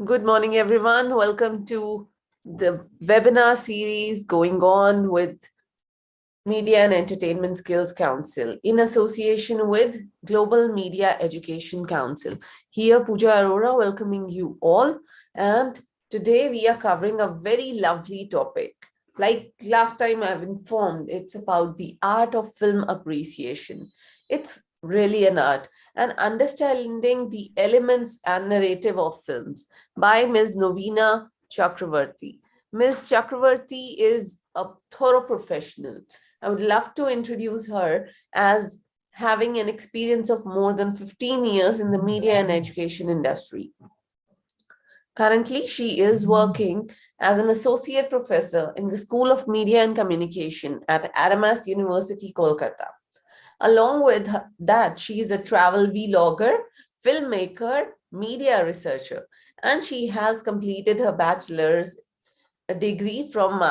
Good morning, everyone. Welcome to the webinar series going on with Media and Entertainment Skills Council in association with Global Media Education Council. Here, Pooja Arora welcoming you all. And today we are covering a very lovely topic. Like last time I've informed, it's about the art of film appreciation. It's really an art and understanding the elements and narrative of films by Ms. Noveena Chakravorty. Ms. Chakravorty is a thorough professional. I would love to introduce her as having an experience of more than 15 years in the media and education industry. Currently, she is working as an associate professor in the School of Media and Communication at Adamas University, Kolkata. Along with that, she is a travel vlogger, filmmaker, media researcher, and she has completed her bachelor's degree from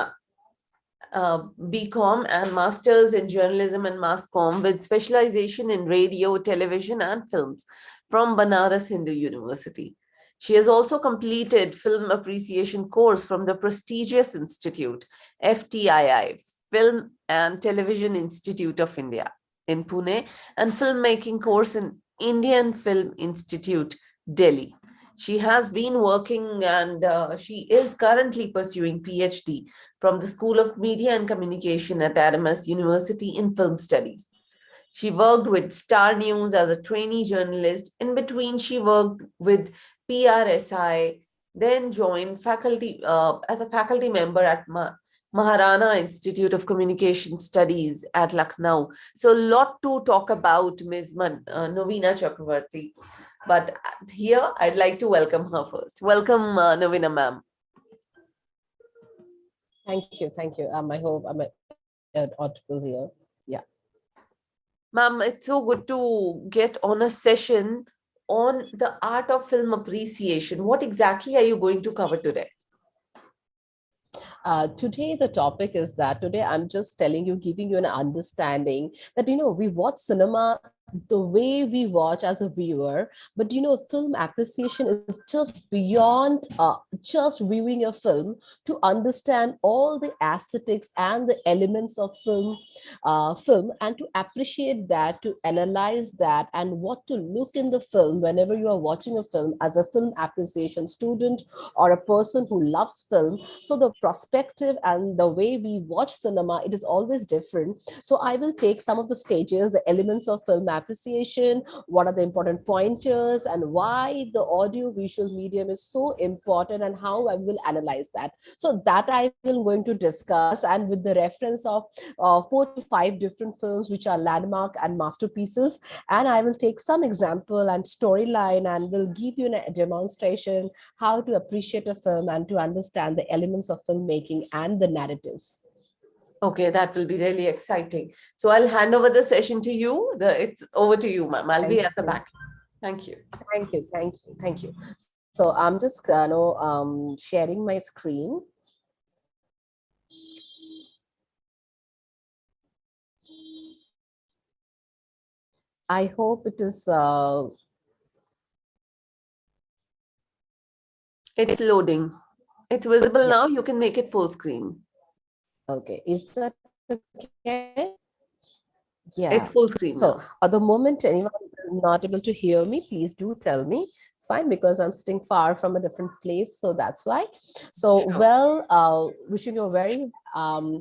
BCom and Masters in Journalism and Mass Comm with specialization in radio, television, and films from Banaras Hindu University. She has also completed film appreciation course from the prestigious institute, FTII, Film and Television Institute of India in Pune, and filmmaking course in Indian Film Institute, Delhi. She has been working and she is currently pursuing PhD from the School of Media and Communication at Adamas University in Film Studies. She worked with Star News as a trainee journalist. In between, she worked with PRSI, then joined faculty as a faculty member at Maharana Institute of Communication Studies at Lucknow. So a lot to talk about Ms. Noveena Chakravorty. But here, I'd like to welcome her first. Welcome, Noveena ma'am. Thank you. Thank you. I hope I'm audible here. Yeah. Ma'am, it's so good to get on a session on the art of film appreciation. What exactly are you going to cover today? Today, the topic is that today I'm just telling you, giving you an understanding that, we watch cinema the way we watch as a viewer, but, film appreciation is just beyond just viewing a film to understand all the aesthetics and the elements of film and to appreciate that, to analyze that, and what to look in the film whenever you are watching a film as a film appreciation student or a person who loves film. So the perspective and the way we watch cinema, it is always different. So I will take some of the stages, the elements of film appreciation, what are the important pointers, and why the audio visual medium is so important, and how I will analyze that. So that I will going to discuss, and with the reference of 4 to 5 different films which are landmark and masterpieces, and I will take some example and storyline and will give you a demonstration how to appreciate a film and to understand the elements of filmmaking and the narratives. Okay, that will be really exciting. So I'll hand over the session to you. It's over to you, ma'am. I'll be at the back. Thank you. Thank you. Thank you. Thank you. So I'm just sharing my screen. I hope it is. It's loading. It's visible now. You can make it full screen. Okay. Is that okay? Yeah. It's full screen So now. at the moment, anyone not able to hear me, please do tell me. Fine, because I'm sitting far from a different place, so that's why. So Sure. well, wishing you a very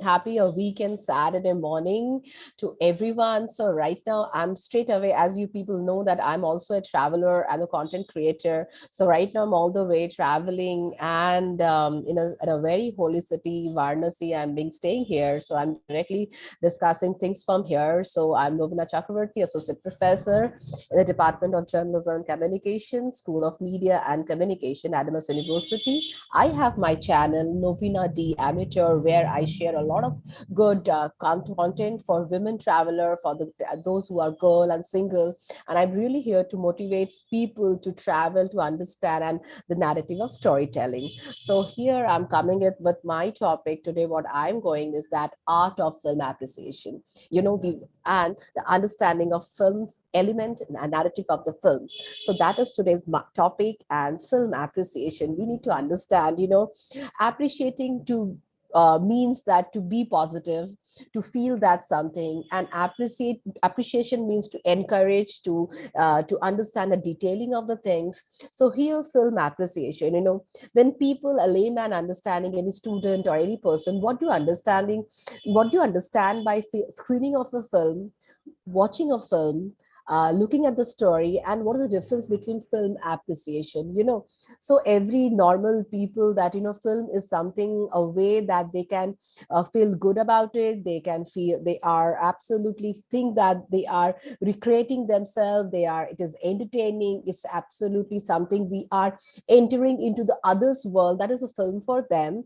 happy a weekend Saturday morning to everyone. So right now I'm straight away, as you people know, that I'm also a traveler and a content creator. So right now I'm all the way traveling, and in a very holy city, Varanasi. I'm being staying here, so I'm directly discussing things from here. So I'm Noveena Chakravorty, associate professor in the Department of Journalism and Communication, School of Media and Communication, Adamas University. I have my channel Noveena D Amateur, where I I share a lot of good content for women traveler, for those who are girl and single, and I'm really here to motivate people to travel, to understand, and the narrative of storytelling. So here I'm coming with my topic today. What I'm going is that art of film appreciation. We and the understanding of film's element and narrative of the film. So that is today's topic, and film appreciation. We need to understand, appreciating to means that to be positive, to feel that something, and appreciation means to encourage, to understand the detailing of the things. So here, film appreciation, when people, a layman understanding, any student or any person, what do you understand by screening of a film, watching a film, looking at the story, and what is the difference between film appreciation. So every normal people that, film is something, a way that they can feel good about it. They can feel, they are absolutely think that they are recreating themselves, it is entertaining, it's absolutely something, we are entering into the other's world, that is a film for them.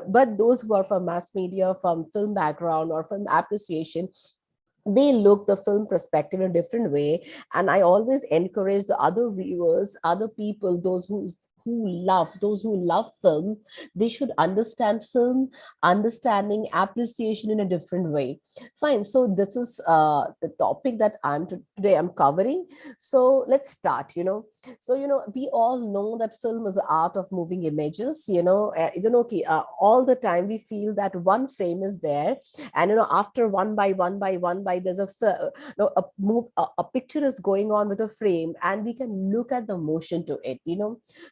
But those who are from mass media, from film background or film appreciation, they look the film perspective in a different way. And I always encourage the other viewers, other people, those who love film, they should understand film, understanding appreciation in a different way. Fine, so this is the topic that today I'm covering. So let's start. So we all know that film is the art of moving images. Okay, all the time we feel that one frame is there, and after one by one by one by there's a picture is going on with a frame, and we can look at the motion to it.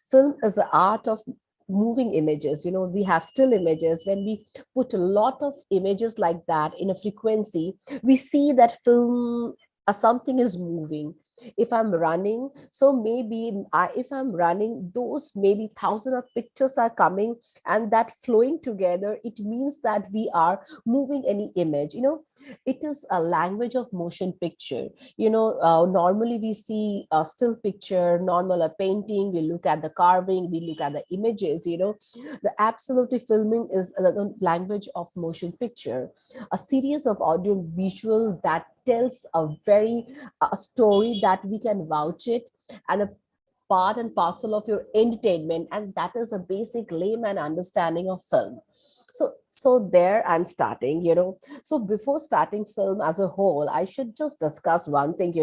Film is the art of moving images. We have still images. When we put a lot of images like that in a frequency, we see that film, something is moving. If I'm running, so maybe if I'm running, those maybe thousands of pictures are coming, and that flowing together, it means that we are moving any image. It is a language of motion picture. Normally we see a still picture, normal a painting, we look at the carving, we look at the images. The absolutely filming is the language of motion picture, a series of audio visual that tells a story that we can vouch it, and a part and parcel of your entertainment, and that is a basic layman understanding of film. So there I'm starting. So before starting film as a whole, I should just discuss one thing.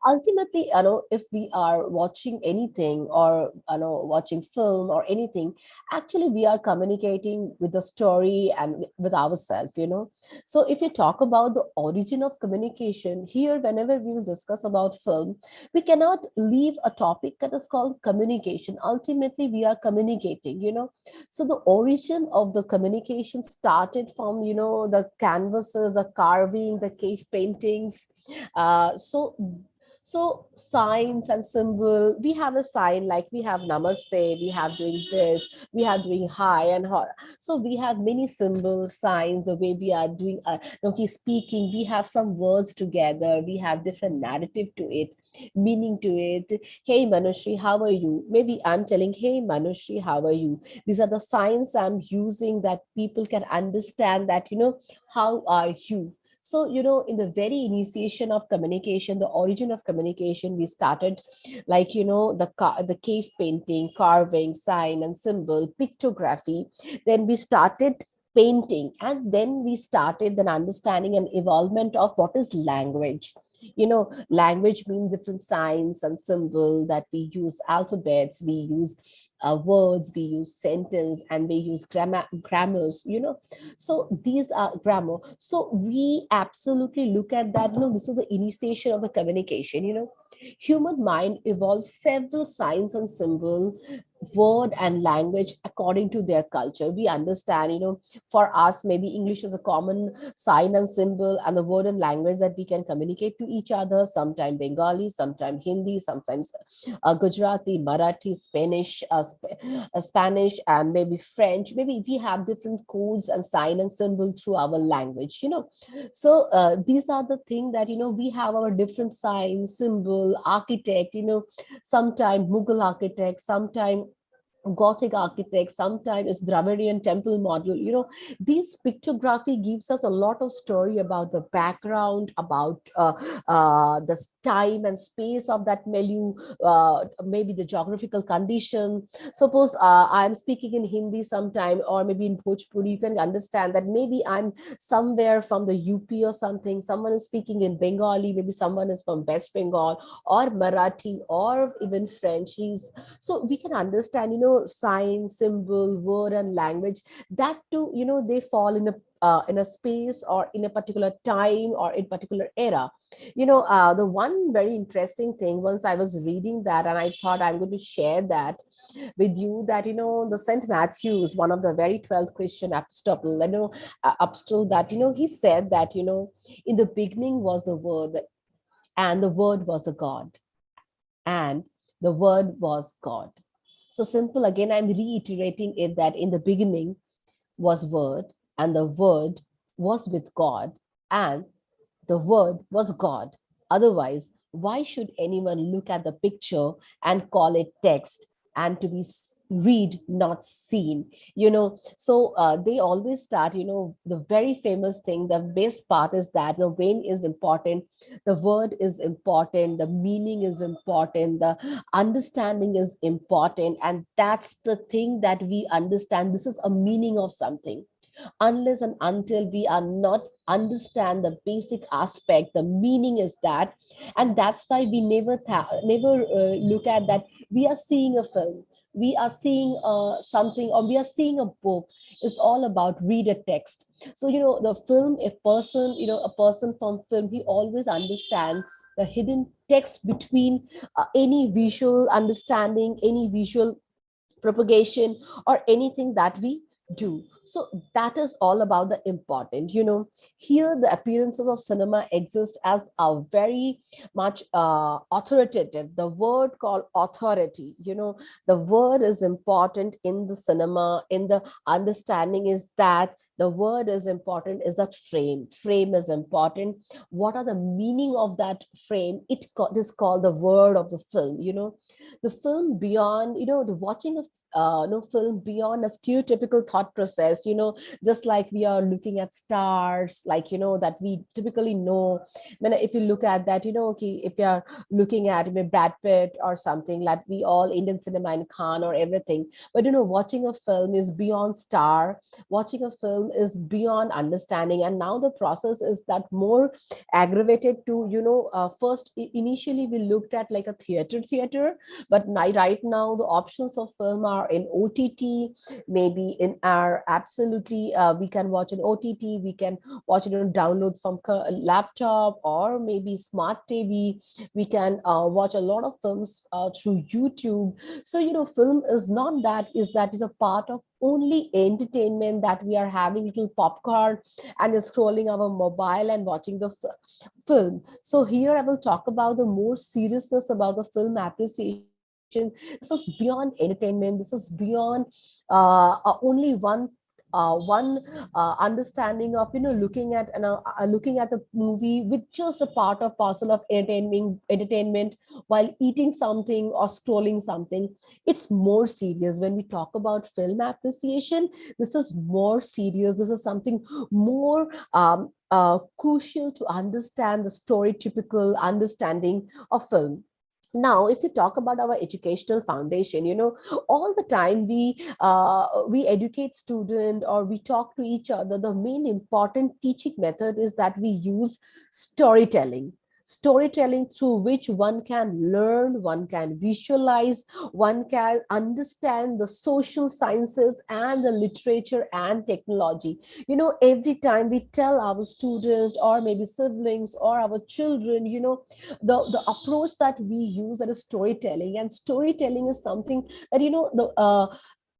Ultimately, if we are watching anything, or watching film or anything, actually we are communicating with the story and with ourselves. So if you talk about the origin of communication here, whenever we will discuss about film, we cannot leave a topic that is called communication. Ultimately we are communicating. So the origin of the communication started from, the canvases, the carving, the cave paintings. So signs and symbol, we have a sign like we have namaste, we have doing this, we have doing hi and ho. So we have many symbols, signs, the way we are doing, okay, speaking, we have some words together, we have different narrative to it, meaning to it. Hey Manushri, how are you? Maybe I'm telling, hey Manushri, how are you? These are the signs I'm using that people can understand that, how are you? So, in the very initiation of communication, the origin of communication, we started like, the cave painting, carving, sign and symbol, pictography. Then we started painting, and then we started then understanding and evolvement of what is language. Language means different signs and symbol that we use, alphabets, we use words, we use sentence, and we use grammars. So these are grammar. So we absolutely look at that. This is the initiation of the communication. Human mind evolved several signs and symbol, word and language according to their culture. We understand, for us, maybe English is a common sign and symbol and the word and language that we can communicate to each other. Sometimes Bengali, sometimes Hindi, sometimes Gujarati, Marathi, Spanish, and maybe French. Maybe we have different codes and sign and symbol through our language. So these are the thing that, we have our different signs, symbol, architect. Sometime Mughal architect, sometime Gothic architects, sometimes it's Dravidian temple model. These pictography gives us a lot of story about the background, about the time and space of that milieu, maybe the geographical condition. Suppose I'm speaking in Hindi sometime, or maybe in Bhojpuri, you can understand that maybe I'm somewhere from the UP or something. Someone is speaking in Bengali, maybe someone is from West Bengal or Marathi or even French. So we can understand, sign, symbol, word, and language, that too, they fall in a space or in a particular time or in particular era. The one very interesting thing, once I was reading that, and I thought I'm going to share that with you, that the Saint Matthew is one of the very 12th Christian apostle, apostle, that he said that in the beginning was the word, and the word was the God, and the word was God. So simple, again, I'm reiterating it, that in the beginning was word, and the word was with God, and the word was God. Otherwise, why should anyone look at the picture and call it text, and to be read, not seen? So they always start, the very famous thing, the best part is that the vein is important, the word is important, the meaning is important, the understanding is important, and that's the thing that we understand. This is a meaning of something. Unless and until we are not understand the basic aspect, the meaning is that. And that's why we never look at that. We are seeing a film, we are seeing something, or we are seeing a book. It's all about read a text. So the film, a person from film, he always understand the hidden text between any visual understanding, any visual propagation, or anything that we do. So that is all about the important. Here the appearances of cinema exist as a very much authoritative, the word called authority. The word is important in the cinema, in the understanding is that the word is important, is that frame is important. What are the meaning of that frame? It is called the word of the film. The film beyond, the watching of no film beyond a stereotypical thought process, just like we are looking at stars, like that we typically know. When if you look at that, okay, if you are looking at maybe Brad Pitt or something, like we all Indian cinema and Khan or everything. But watching a film is beyond star, watching a film is beyond understanding. And now the process is that more aggravated to, first initially we looked at like a theater, but right now the options of film are in OTT, maybe in our absolutely we can watch an OTT, we can watch it on downloads from laptop or maybe smart TV. We can watch a lot of films through YouTube. So film is not that, is a part of only entertainment, that we are having little popcorn and just scrolling our mobile and watching the film. So here I will talk about the more seriousness about the film appreciation. This is beyond entertainment. This is beyond only one understanding of looking at the movie with just a part of parcel of entertainment while eating something or scrolling something. It's more serious when we talk about film appreciation. This is more serious. This is something more crucial to understand the story typical understanding of film. Now if you talk about our educational foundation, all the time we educate student or we talk to each other, the main important teaching method is that we use storytelling through which one can learn, one can visualize, one can understand the social sciences and the literature and technology. Every time we tell our students or maybe siblings or our children, the approach that we use, that is storytelling. And storytelling is something that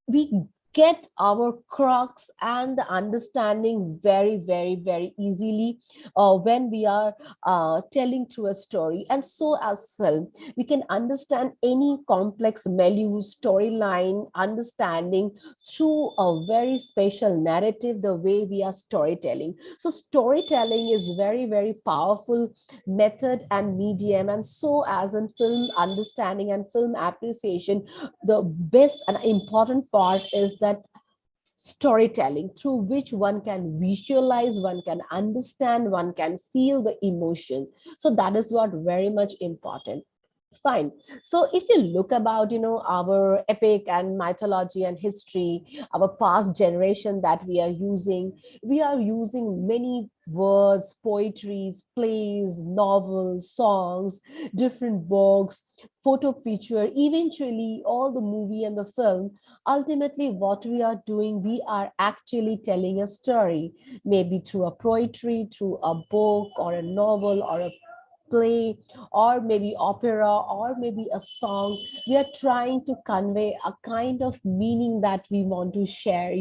we get our crux and the understanding very, very, very easily when we are telling through a story. And so as film, we can understand any complex milieu storyline understanding through a very special narrative, the way we are storytelling. So storytelling is very, very powerful method and medium. And so as in film understanding and film appreciation, the best and important part is that storytelling through which one can visualize, one can understand, one can feel the emotion. So that is what very much important. Fine. So if you look about, our epic and mythology and history, our past generation that we are using many words, poetries, plays, novels, songs, different books, photo feature, eventually all the movie and the film. Ultimately, what we are doing, we are actually telling a story, maybe through a poetry, through a book or a novel or a play, or maybe opera, or maybe a song. We are trying to convey a kind of meaning that we want to share.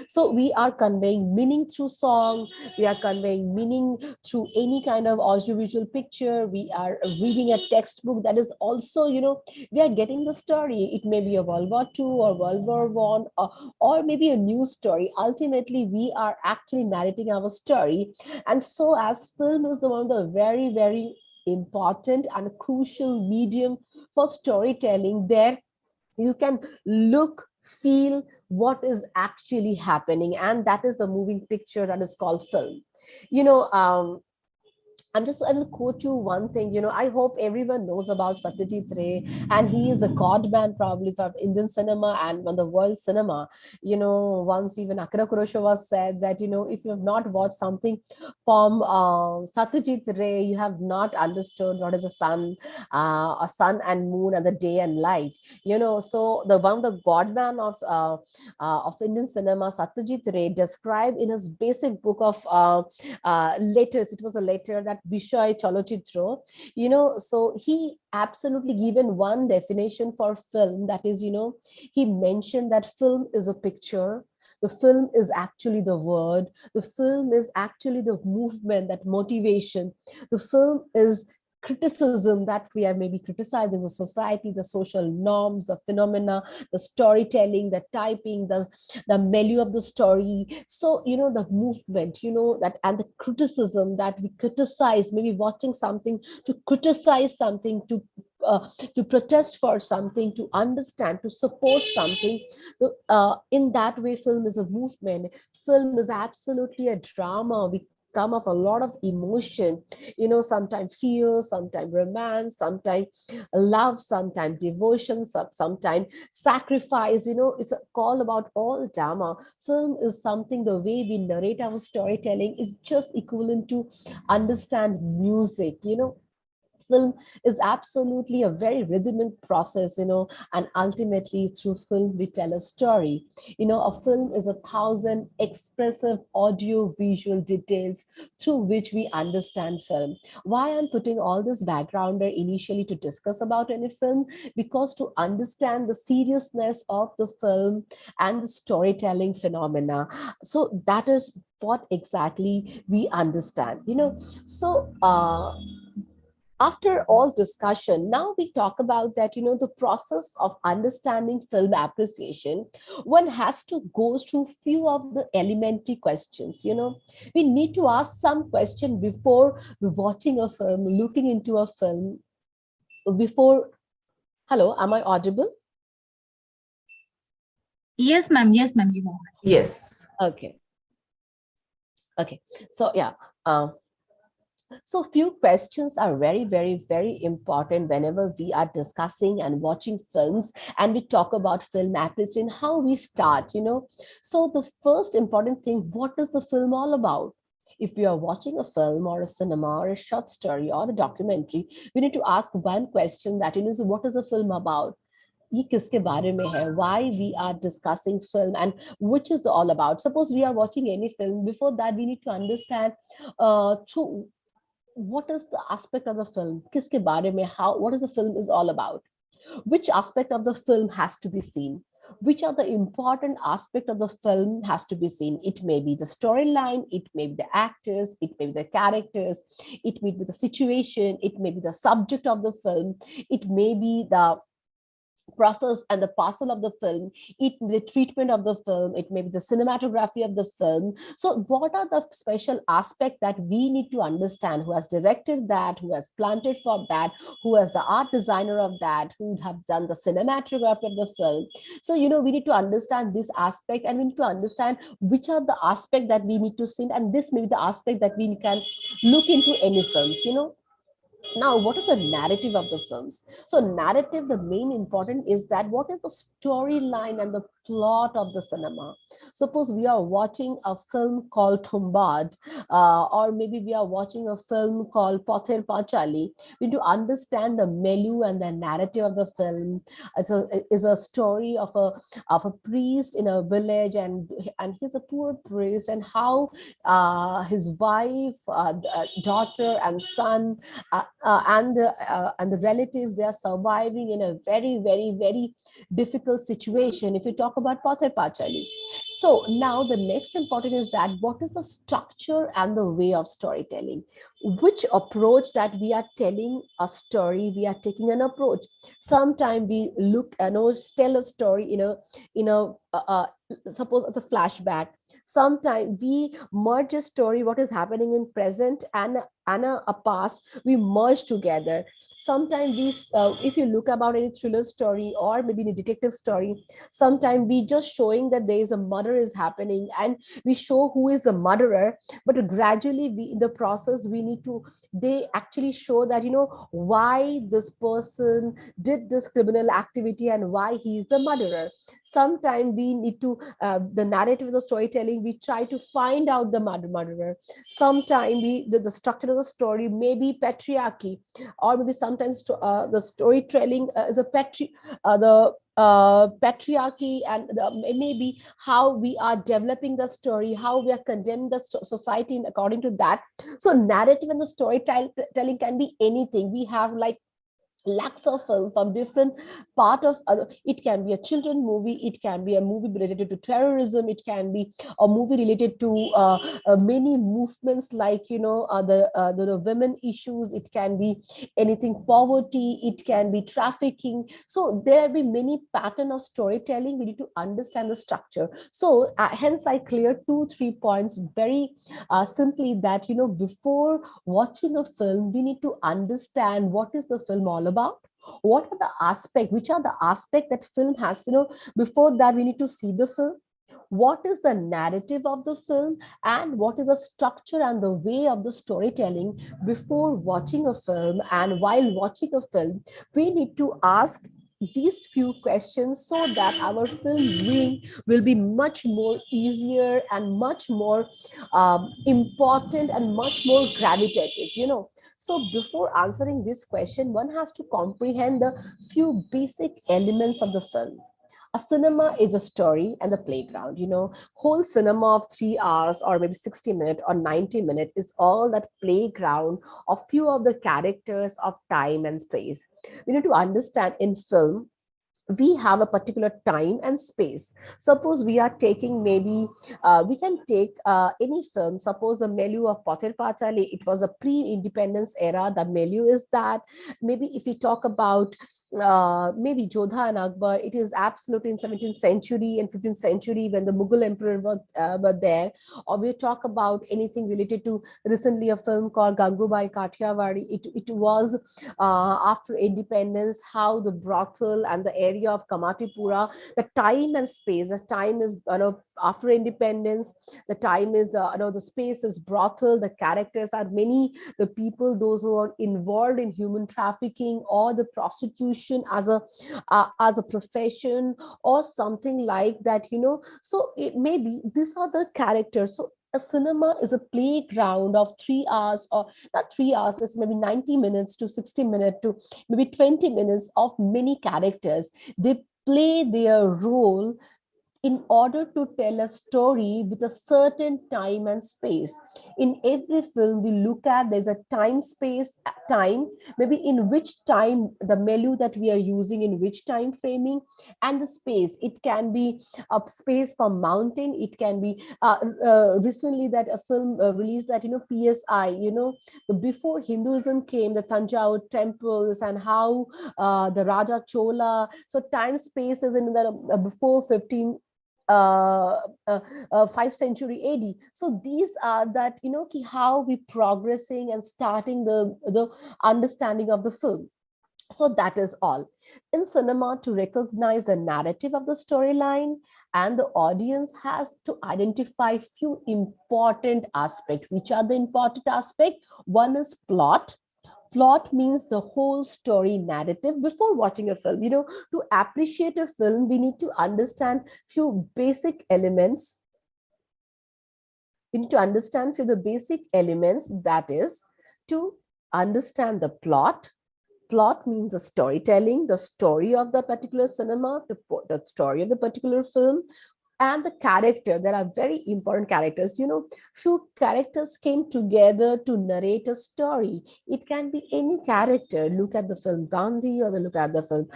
So we are conveying meaning through song, we are conveying meaning through any kind of audiovisual picture, we are reading a textbook that is also, we are getting the story. It may be a World War II or World War I, or maybe a news story. Ultimately, we are actually narrating our story. And so as film is the one of the very, very important and crucial medium for storytelling, there you can look, feel what is actually happening, and that is the moving picture that is called film. you know um, I will quote you one thing. I hope everyone knows about Satyajit Ray, and he is the god man probably for Indian cinema and on the world cinema. Once even Akira Kurosawa said that, if you have not watched something from Satyajit Ray, you have not understood what is the sun, a sun and moon, and the day and light. So the one of the god man of Indian cinema, Satyajit Ray, described in his basic book of letters. It was a letter that Bishoy Cholochitro, so he absolutely given one definition for film. That is, he mentioned that film is a picture. The film is actually the word. The film is actually the movement, that motivation. The film is criticism, that we are maybe criticizing the society, the social norms, the phenomena, the storytelling, the typing, the milieu of the story. So, the movement, that, and the criticism, that we criticize, maybe watching something to criticize something, to protest for something, to understand, to support something. In that way, film is a movement. Film is absolutely a drama. We come of a lot of emotion, sometimes fear, sometimes romance, sometimes love, sometimes devotion, sometimes sacrifice. It's a call about all drama. Film is something, the way we narrate our storytelling is just equivalent to understand music. Film is absolutely a very rhythmic process, and ultimately through film we tell a story. A film is 1,000 expressive audio visual details through which we understand film. Why I'm putting all this backgrounder initially to discuss about any film? Because to understand the seriousness of the film and the storytelling phenomena, so that is what exactly we understand. So after all discussion, now we talk about that, the process of understanding film appreciation. One has to go through few of the elementary questions. We need to ask some question before watching a film, looking into a film, before. Hello, am I audible? Yes, ma'am. Yes, ma'am. You are. Yes. Okay. Okay. So yeah. So few questions are very, very, very important whenever we are discussing and watching films, and we talk about film appreciation, how we start. So the first important thing, what is the film all about? If we are watching a film or a cinema or a short story or a documentary, we need to ask one question, that is, what is the film about? ये किसके बारे में है, why we are discussing film, and which is the all about. Suppose we are watching any film, before that we need to understand to what is the aspect of the film, kiske bare mein, how, what is the film is all about, which aspect of the film has to be seen, which are the important aspect of the film has to be seen. It may be the storyline, it may be the actors, it may be the characters, it may be the situation, it may be the subject of the film, it may be the process and the parcel of the film, it the treatment of the film, it may be the cinematography of the film. So what are the special aspect that we need to understand? Who has directed that, who has planted for that, who has the art designer of that, who have done the cinematography of the film? So we need to understand this aspect, and we need to understand which are the aspect that we need to see, and this may be the aspect that we can look into any films. Now, what is the narrative of the films? So narrative, the main important is that what is the storyline and the plot of the cinema. Suppose we are watching a film called Thumbad, or maybe we are watching a film called Pather Pachali. We need to understand the milieu and the narrative of the film. It's a story of a priest in a village, and he's a poor priest, and how his wife, daughter, and son, and the relatives, they are surviving in a very, very, very difficult situation, if you talk about Pather Pachali. So now the next important is that what is the structure and the way of storytelling? Which approach that we are telling a story, we are taking an approach. Sometimes we tell a story suppose as a flashback. Sometimes we merge a story, what is happening in present and a past, we merge together. Sometimes if you look about any thriller story or maybe any detective story, sometimes we just showing that there is a murder is happening, and we show who is the murderer, but gradually in the process we need to, they actually show that why this person did this criminal activity and why he is the murderer. Sometimes we need to, the narrative of the storytelling, we try to find out the murderer. Sometimes the structure of the story may be patriarchy, or maybe sometimes the storytelling is a patriarchy, and maybe how we are developing the story, how we are condemning the society according to that. So narrative and the storytelling can be anything. We have like lakhs of film from different part of it can be a children movie, it can be a movie related to terrorism, it can be a movie related to many movements like the women issues, it can be anything poverty, it can be trafficking. So there will be many pattern of storytelling. We need to understand the structure. So hence I clear 2-3 points very simply, that before watching a film we need to understand what is the film all about, what are the aspect, which are the aspect that film has. Before that we need to see the film, what is the narrative of the film, and what is the structure and the way of the storytelling before watching a film. And while watching a film we need to ask these few questions, so that our film viewing will be much more easier and much more important and much more gravitative. So before answering this question, one has to comprehend the few basic elements of the film. A cinema is a story and the playground. Whole cinema of 3 hours or maybe 60 minutes or 90 minutes is all that playground of few of the characters of time and space. We need to understand in film we have a particular time and space. Suppose we are taking, maybe we can take any film. Suppose the milieu of Pather Pachali, it was a pre-independence era. The milieu is that. Maybe if we talk about maybe Jodha and Akbar, it is absolutely in 17th century and 15th century when the Mughal emperor were there. Or we talk about anything related to recently a film called Gangubai Kathiawadi. It was after independence, how the brothel and the area of Kamatipura, the time and space, the time is after independence, the time is the space is brothel, the characters are many, the people, those who are involved in human trafficking or the prostitution as a profession or something like that. So it may be these are the characters. So a cinema is a playground of 3 hours, or not 3 hours, it's maybe 90 minutes to 60 minutes to maybe 20 minutes of many characters. They play their role in order to tell a story with a certain time and space. In every film we look at, there's a time, space, time, maybe in which time the milieu that we are using, in which time framing, and the space. It can be a space for mountain, it can be recently that a film released, that PSI, the before Hinduism came, the Tanjore temples, and how the Raja Chola. So time space is in the before 15 uh, 5th century AD. So these are that, how we progressing and starting the understanding of the film. So that is all. In cinema, to recognize the narrative of the storyline, and the audience has to identify few important aspects. Which are the important aspect? One is plot. Plot means the whole story narrative. Before watching a film, to appreciate a film, we need to understand few basic elements. We need to understand few the basic elements, that is, to understand the plot. Plot means the storytelling, the story of the particular cinema, the story of the particular film, and the character. There are very important characters. Few characters came together to narrate a story. It can be any character. Look at the film Gandhi, or look at the film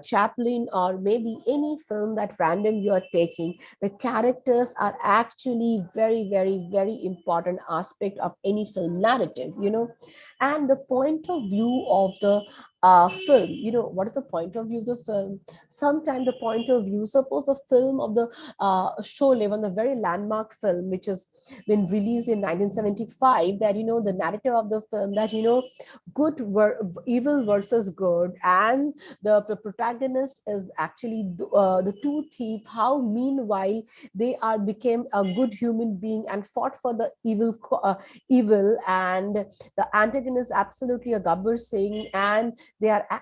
Chaplin, or maybe any film that random you are taking. The characters are actually very, very, very important aspect of any film narrative. And the point of view of the film. What is the point of view of the film? Sometimes the point of view, suppose a film of the Sholay, one of the very landmark film which has been released in 1975, that the narrative of the film, that evil versus good, and the protagonist is actually the two thief, how meanwhile they are became a good human being and fought for the evil, and the antagonist absolutely a Gabbar Singh, and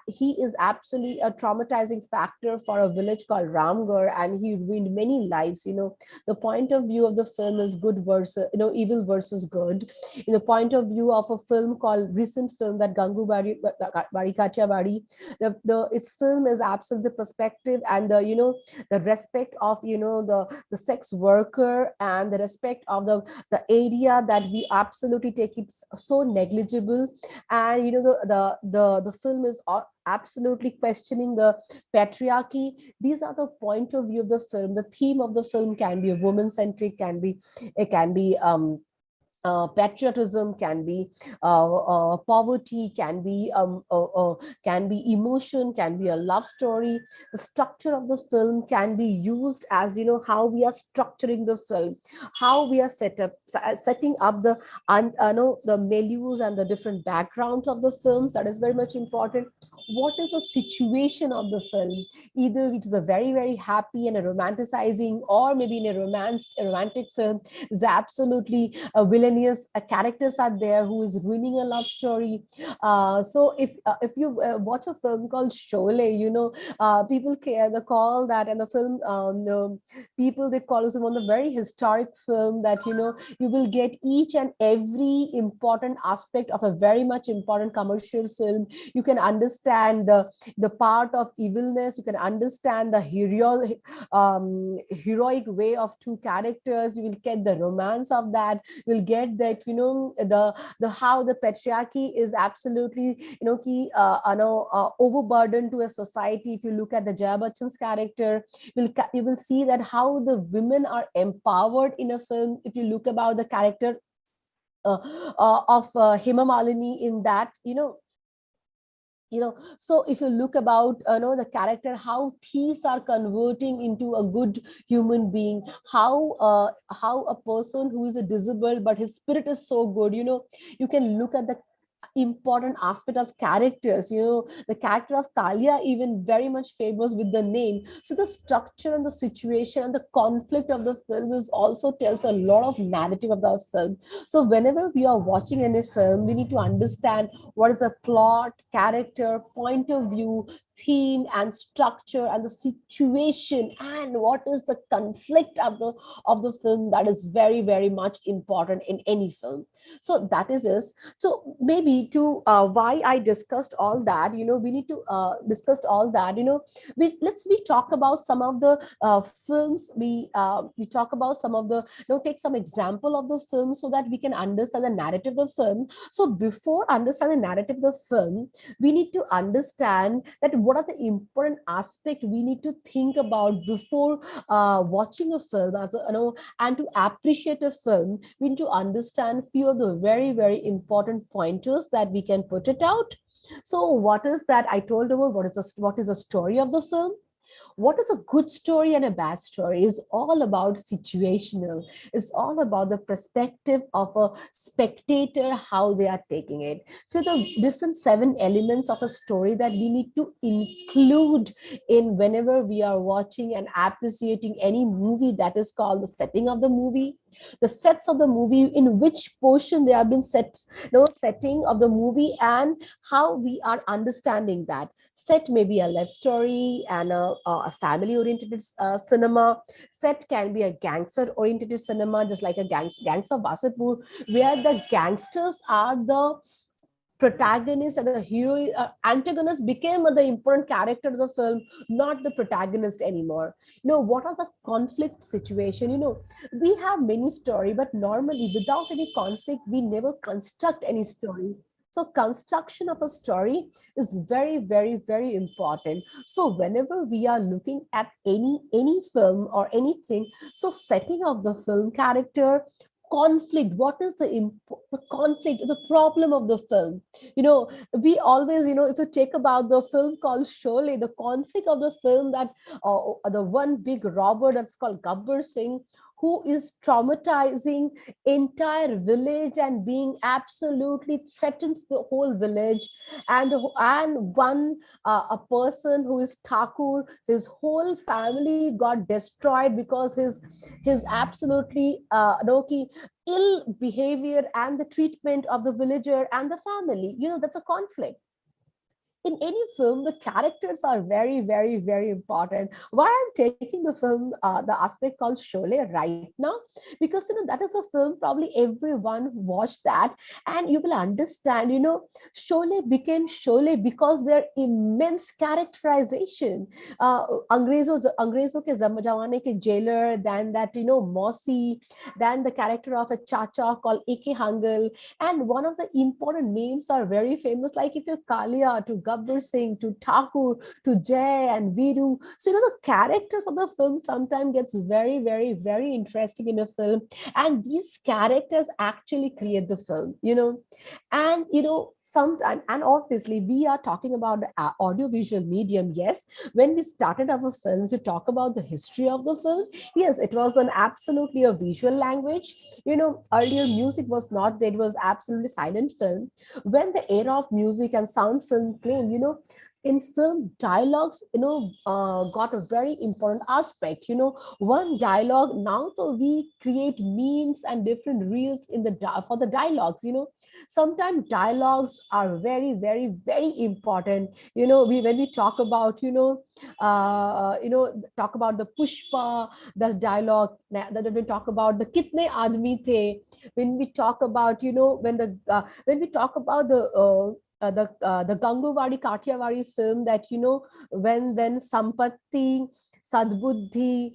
he is absolutely a traumatizing factor for a village called Ramgarh, and he ruined many lives. The point of view of the film is good versus evil versus good. In the point of view of a film called recent film, that Gangu Bari Katia Bari, its film is absolutely the perspective and the respect of the sex worker, and the respect of the area that we absolutely take it so negligible. And the film is absolutely questioning the patriarchy. These are the point of view of the film. The theme of the film can be a woman centric, can be patriotism, can be poverty, can be emotion, can be a love story. The structure of the film can be used as how we are structuring the film, how we are setting up the menus and the different backgrounds of the films. That is very much important. What is the situation of the film? Either it is a very, very happy and a romanticizing, or maybe in a romantic film is absolutely villainous characters are there who is ruining a love story. So if you watch a film called Sholay, people care the call that, and the film people, they call it one of the very historic film, that you will get each and every important aspect of a very much important commercial film. You can understand the part of evilness, you can understand the heroic way of two characters, you will get the romance of that, you will get that the how the patriarchy is absolutely overburdened to a society. If you look at the Jaya Bachchan's character, you will see that how the women are empowered in a film. If you look about the character of Hema Malini in that, so if you look about the character, how thieves are converting into a good human being, how a person who is a disabled but his spirit is so good, you can look at the important aspect of characters. The character of Kalia even very much famous with the name. So the structure and the situation and the conflict of the film is also tells a lot of narrative of the film. So whenever we are watching any film, we need to understand what is the plot, character, point of view, theme and structure and the situation and what is the conflict of the film, that is very, very much important in any film. So that is this. So maybe to why I discussed all that, we need to discuss all that, we talk about some of the films. We talk about some of the, take some example of the film so that we can understand the narrative of the film. So before understanding the narrative of the film, we need to understand that what are the important aspect we need to think about before watching a film, as a, and to appreciate a film, we need to understand few of the very, very important pointers that we can put it out. So what is that I told about? What is the story of the film? What is a good story and a bad story is all about situational. It's all about the perspective of a spectator, how they are taking it. So the different 7 elements of a story that we need to include in whenever we are watching and appreciating any movie, that is called the setting of the movie, the sets of the movie, in which portion they have been set, setting of the movie, and how we are understanding that set. May be a love story and a family oriented cinema. Set can be a gangster oriented cinema, just like a Gangs of Wasipur, where the gangsters are the protagonist and the hero, antagonist became the important character of the film, not the protagonist anymore. What are the conflict situation? We have many story, but normally without any conflict we never construct any story. So construction of a story is very, very, very important. So whenever we are looking at any film or anything, so setting of the film character, conflict, what is the conflict, the problem of the film? We always, if you take about the film called Sholay, the conflict of the film, that the one big robber that's called Gabbar Singh, who is traumatizing entire village and being absolutely threatens the whole village, and one a person who is Thakur, his whole family got destroyed because his absolutely ill behavior and the treatment of the villager and the family. That's a conflict. In any film, the characters are very, very, very important. Why I'm taking the film, the aspect called Sholay right now, because that is a film probably everyone watched that, and you will understand. Sholay became Sholay because their immense characterization. अंग्रेजों के जमाने के jailer, then that Mossy, then the character of a Chacha called Ike Hangal, and one of the important names are very famous, like if you're Kalia to Gabbar Singh to Thakur to Jay and Viru. So the characters of the film sometimes gets very, very, very interesting in a film, and these characters actually create the film. And sometimes, and obviously we are talking about the audiovisual medium. Yes, when we started our film to talk about the history of the film, yes, it was an absolutely a visual language. Earlier music was not there, it was absolutely silent film. When the era of music and sound film came, in film, dialogues got a very important aspect. One dialogue, now so we create memes and different reels in the for the dialogues. Sometimes dialogues are very, very, very important. When we talk about talk about the Pushpa, that's dialogue. That we talk about the kitne aadmi the, when we talk about when we talk about the Ganguvadi Kathiawadi film, that when Sampatti, Sadbuddhi,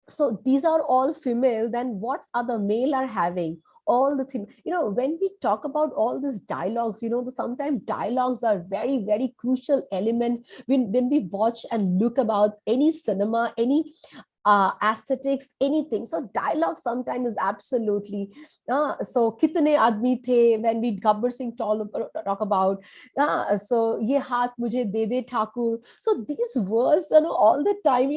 so these are all female, then what other male are having? All the thing, when we talk about all these dialogues, sometimes dialogues are very, very crucial element when we watch and look about any cinema, any aesthetics, anything. So dialogue sometimes is absolutely so kitne aadmi the, when we Gabbar Singh talk about so ye haath mujhe de de Thakur. So these words, all the time,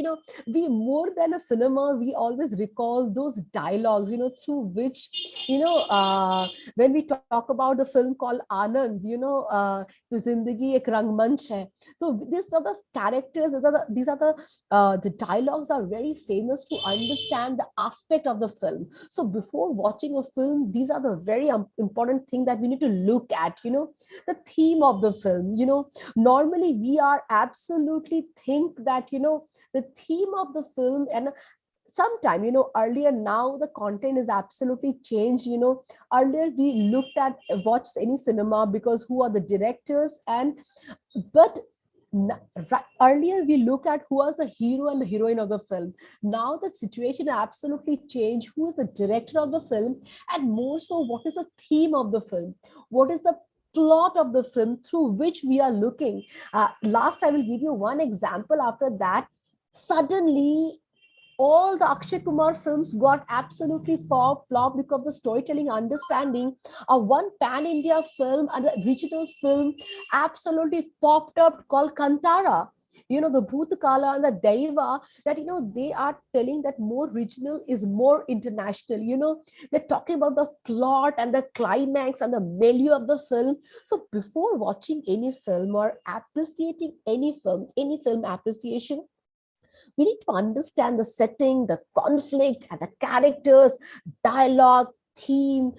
we more than a cinema, we always recall those dialogues, through which when we talk about the film called Anand, to Zindagi Ek Rangmanch hai. So these are the characters, these are the dialogues are very famous to understand the aspect of the film. So before watching a film, these are the very important thing that we need to look at, the theme of the film. Normally we are absolutely think that, the theme of the film, and sometime, earlier, now the content is absolutely changed. Earlier we looked at watch any cinema because who are the directors, and but earlier we look at who was the hero and the heroine of the film. Now the situation absolutely changed. Who is the director of the film, and more so, what is the theme of the film, what is the plot of the film through which we are looking. Last, I will give you one example. After that, suddenly all the Akshay Kumar films got absolutely flop because of the storytelling understanding. One pan-India film and a regional film absolutely popped up called Kantara. The Bhutakala and the Daiva, that, they are telling that more regional is more international. They're talking about the plot and the climax and the milieu of the film. So before watching any film or appreciating any film appreciation, we need to understand the setting, the conflict, and the characters, dialogue, theme,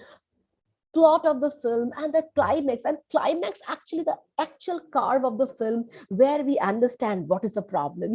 plot of the film, and the climax. And climax, actually the actual carve of the film, where we understand what is the problem.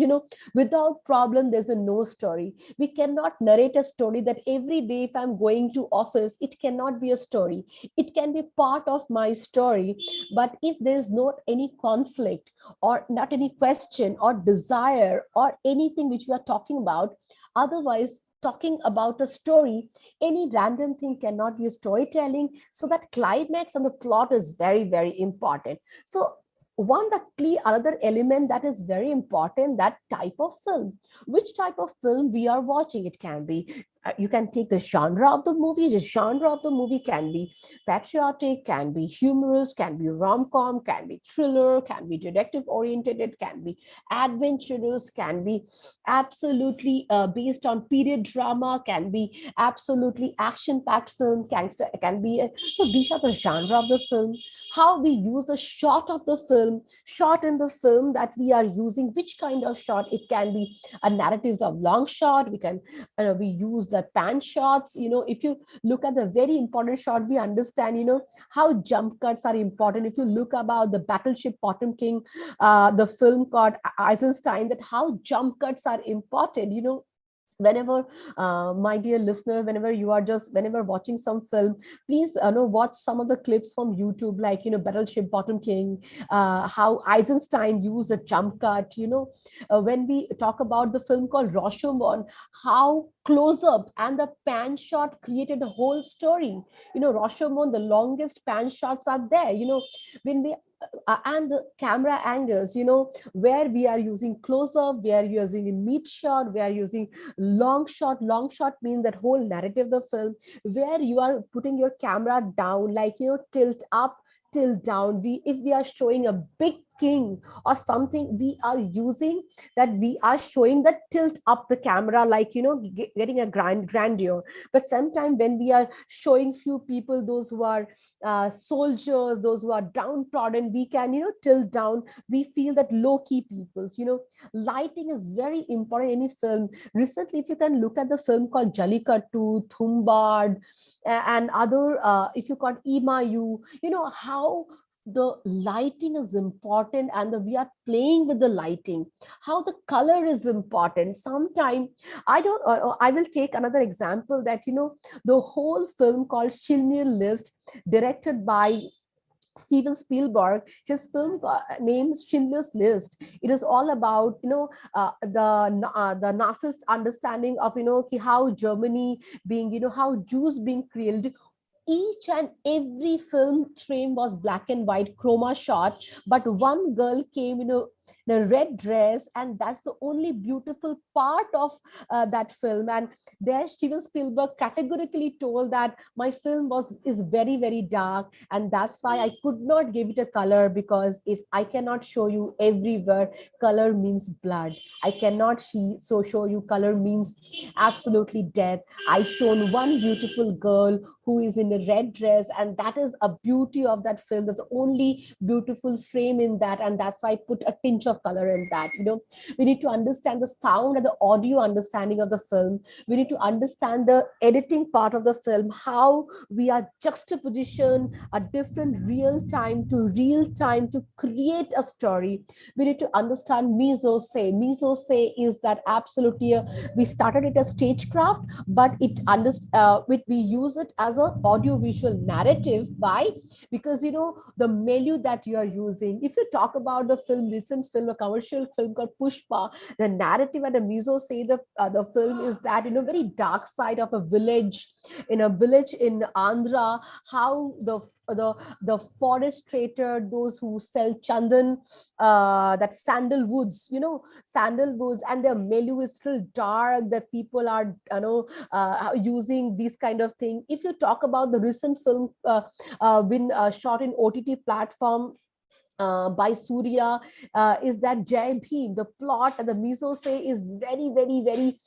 Without problem there's a no story. We cannot narrate a story that every day if I'm going to office, it cannot be a story. It can be part of my story, but if there's not any conflict or not any question or desire or anything which we are talking about, otherwise talking about a story, any random thing cannot be storytelling. So that climax and the plot is very, very important. So another element that is very important, that type of film, which type of film we are watching. It can be, you can take the genre of the movie. The genre of the movie can be patriotic, can be humorous, can be rom-com, can be thriller, can be detective oriented, it can be adventurous, can be absolutely based on period drama, can be absolutely action-packed film, gangster, can be so these are the genre of the film. How we use the shot of the film, shot in the film that we are using, which kind of shot. It can be a narratives of long shot. We use the pan shots. If you look at the very important shot, we understand how jump cuts are important. If you look about the Battleship Potemkin, the film called Eisenstein, that how jump cuts are important. Whenever, my dear listener, whenever watching some film, please watch some of the clips from YouTube, like Battleship Potemkin, how Eisenstein used the jump cut. When we talk about the film called Rashomon, how close up and the pan shot created a whole story. Rashomon, the longest pan shots are there. When we and the camera angles, where we are using close up, we are using a mid shot, we are using long shot. Long shot means that whole narrative of the film, where you are putting your camera down, like tilt up, tilt down. If we are showing a big king or something, we are using that, we are showing that tilt up the camera, like getting a grandeur. But sometimes when we are showing few people, those who are soldiers, those who are downtrodden, we can tilt down. We feel that low-key peoples. Lighting is very important in any film. Recently, if you can look at the film called Jallikattu, Thumbad, and other, if you got Imayu, how the lighting is important, and we are playing with the lighting, how the color is important. Sometime I will take another example, that the whole film called Schindler's List, directed by Steven Spielberg. His film named Schindler's List. It is all about the Nazist understanding of how Germany being, how Jews being killed. Each and every film frame was black and white chroma shot, but one girl came in a red dress, and that's the only beautiful part of that film. And there Steven Spielberg categorically told that my film is very, very dark, and that's why I could not give it a color, because if I cannot show you everywhere, color means blood. I cannot show you color means absolutely death. I shown one beautiful girl who is in a red dress, and that is a beauty of that film. That's the only beautiful frame in that, and that's why I put a tinge of color in that. We need to understand the sound and the audio understanding of the film. We need to understand the editing part of the film, how we are juxtaposition a different real time to create a story. We need to understand mise is that absolutely we started it as stagecraft, but we use it as a audio visual narrative. Why? Because the milieu that you are using. If you talk about the recent film, a commercial film called Pushpa, the narrative and the mise the film is that very dark side of a village, in Andhra, how the forest trader, those who sell chandan, that sandalwoods, and their milieu is still dark, that people are using these kind of thing. If you talk about the recent film been shot in OTT platform by Surya, is that Jai Bhim. The plot and the mise is very, very, very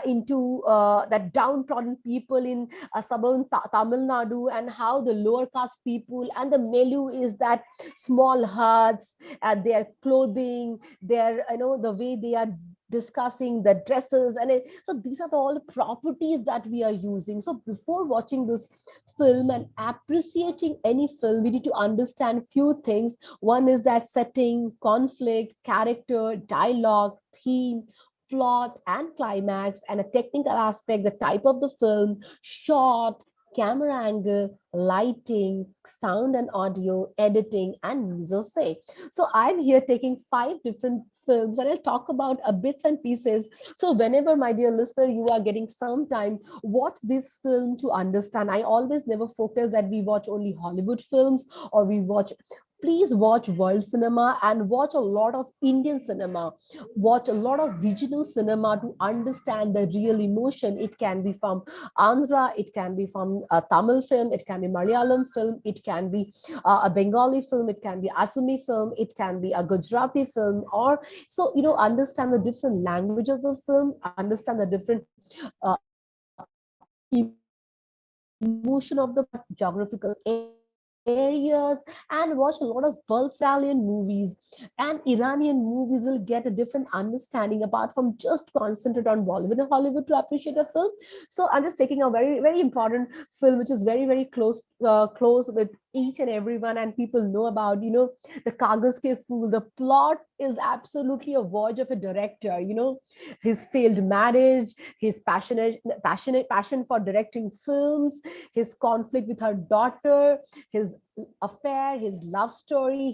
into that downtrodden people in southern Tamil Nadu, and how the lower caste people, and the milieu is that small huts, their clothing, their the way they are discussing the dresses, so these are all properties that we are using. So before watching this film and appreciating any film, we need to understand few things. One is that setting, conflict, character, dialogue, theme, plot, and climax, and a technical aspect, the type of the film, shot, camera angle, lighting, sound and audio, editing, and mise. So I'm here taking 5 different films, and I'll talk about bits and pieces. So whenever, my dear listener, you are getting some time, watch this film to understand. I always never focus that we watch only Hollywood films, or we watch. Please watch world cinema and watch a lot of Indian cinema. Watch a lot of regional cinema to understand the real emotion. It can be from Andhra, it can be from a Tamil film, it can be Malayalam film, it can be a Bengali film, it can be Assami film, it can be a Gujarati film, or so understand the different language of the film, understand the different emotion of the geographical areas, and watch a lot of Italian movies and Iranian movies. Will get a different understanding apart from just concentrate on Bollywood and Hollywood to appreciate a film. So I'm just taking a very, very important film which is very, very close with each and everyone, and people know about the Kagas Ke Fool. The plot is absolutely a voyage of a director, his failed marriage, his passion for directing films, his conflict with her daughter, his affair, his love story,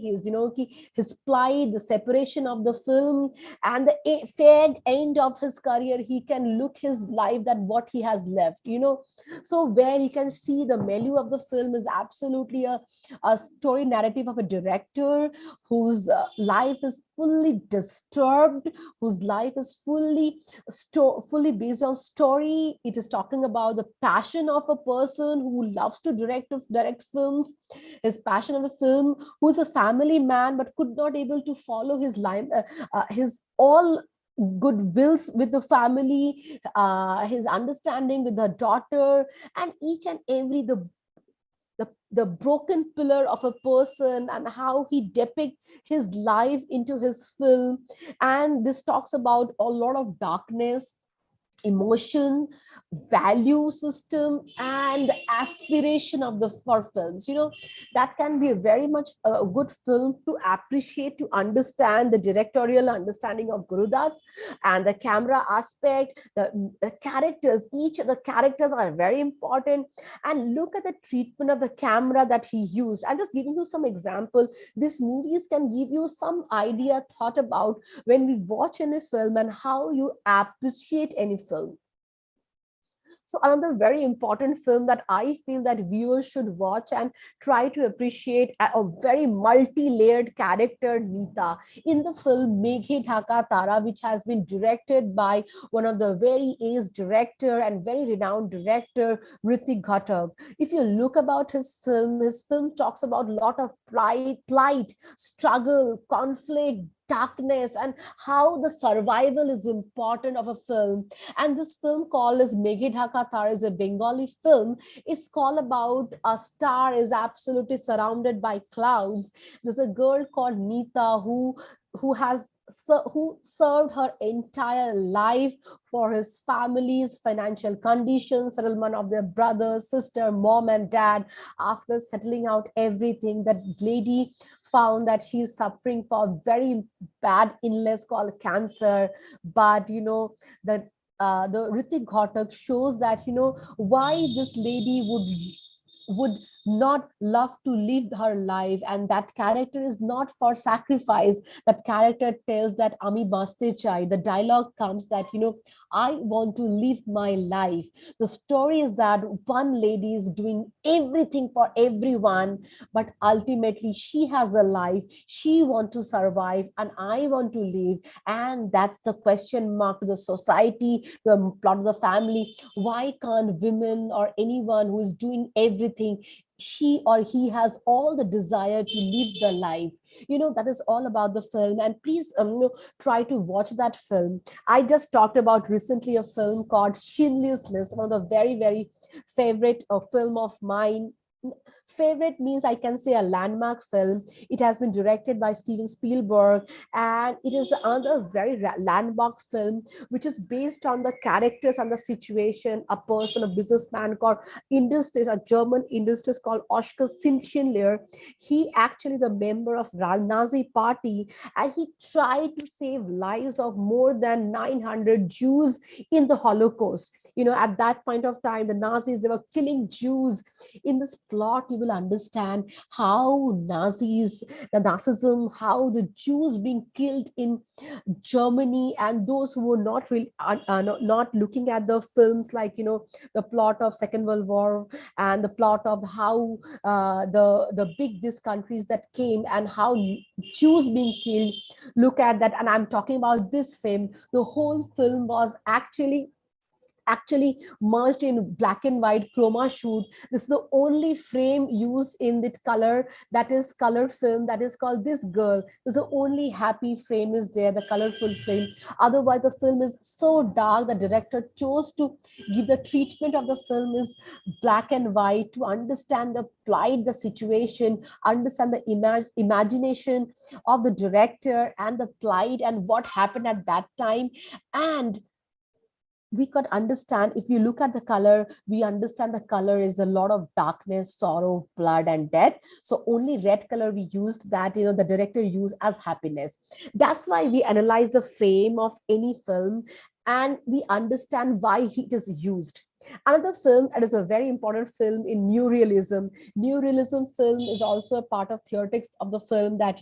his plight, the separation of the film, and the fair end of his career. He can look his life, that what he has left, so where you can see the milieu of the film is absolutely a story narrative of a director whose life is fully disturbed, whose life is fully based on story. It is talking about the passion of a person who loves to direct films, his passion of a film, who is a family man but could not able to follow his life, his all good wills with the family, his understanding with the daughter, and each and every the broken pillar of a person, and how he depicts his life into his film. And this talks about a lot of darkness, emotion, value system, and the aspiration of the for films. That can be a very much a good film to appreciate, to understand the directorial understanding of Gurudat, and the camera aspect, the characters. Each of the characters are very important, and look at the treatment of the camera that he used. I'm just giving you some example. These movies can give you some idea, thought about when we watch any film and how you appreciate any film. So another very important film that I feel that viewers should watch and try to appreciate, a very multi-layered character, Neeta, in the film Meghe Dhaka Tara, which has been directed by one of the very ace director and very renowned director, Ritik Ghatak. If you look about his film talks about a lot of pride, plight, struggle, conflict, darkness and how the survival is important of a film. And this film called as Meghe Dhaka Tar is a Bengali film. It's called about a star is absolutely surrounded by clouds. There's a girl called Nita who served her entire life for his family's financial conditions, settlement of their brother, sister, mom, and dad. After settling out everything, that lady found that she is suffering for a very bad illness called cancer. But that the Ritik Ghatak shows that why this lady would not love to live her life, and that character is not for sacrifice. That character tells that Ami baste chai. The dialogue comes that I want to live my life. The story is that one lady is doing everything for everyone, but ultimately she has a life, she wants to survive, and I want to live. And that's the question mark to the society, the plot of the family. Why can't women or anyone who is doing everything, she or he has all the desire to live the life? That is all about the film. And please try to watch that film. I just talked about recently a film called Schindler's List, one of the very, very favorite film of mine. Favorite means I can say a landmark film. It has been directed by Steven Spielberg, and it is another very landmark film which is based on the characters and the situation. A person, a businessman called industrialist, a German industrialist called Oskar Schindler. He actually the member of Nazi party, and he tried to save lives of more than 900 Jews in the Holocaust. At that point of time, the Nazis, they were killing Jews. In this plot, you will understand how the Nazism, how the Jews being killed in Germany, and those who were not really not looking at the films, like the plot of Second World War, and the plot of how the big these countries that came, and how Jews being killed. Look at that. And I'm talking about this film. The whole film was actually merged in black and white chroma shoot. This is the only frame used in that color, that is color film, that is called This Girl. This is the only happy frame is there, the colorful frame. Otherwise the film is so dark. The director chose to give the treatment of the film is black and white, to understand the plight, the situation, understand the imagination of the director and the plight and what happened at that time. And we could understand, if you look at the color, we understand the color is a lot of darkness, sorrow, blood, and death. So only red color we used, that the director used as happiness. That's why we analyze the frame of any film, and we understand why it is used. Another film that is a very important film in new realism. New realism film is also a part of theoretics of the film, that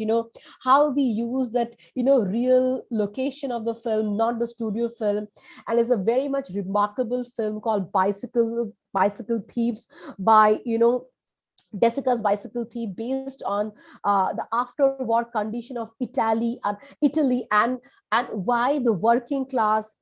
how we use that real location of the film, not the studio film. And it's a very much remarkable film called Bicycle Thieves by Desica's Bicycle Thief, based on the after-war condition of Italy, and why the working class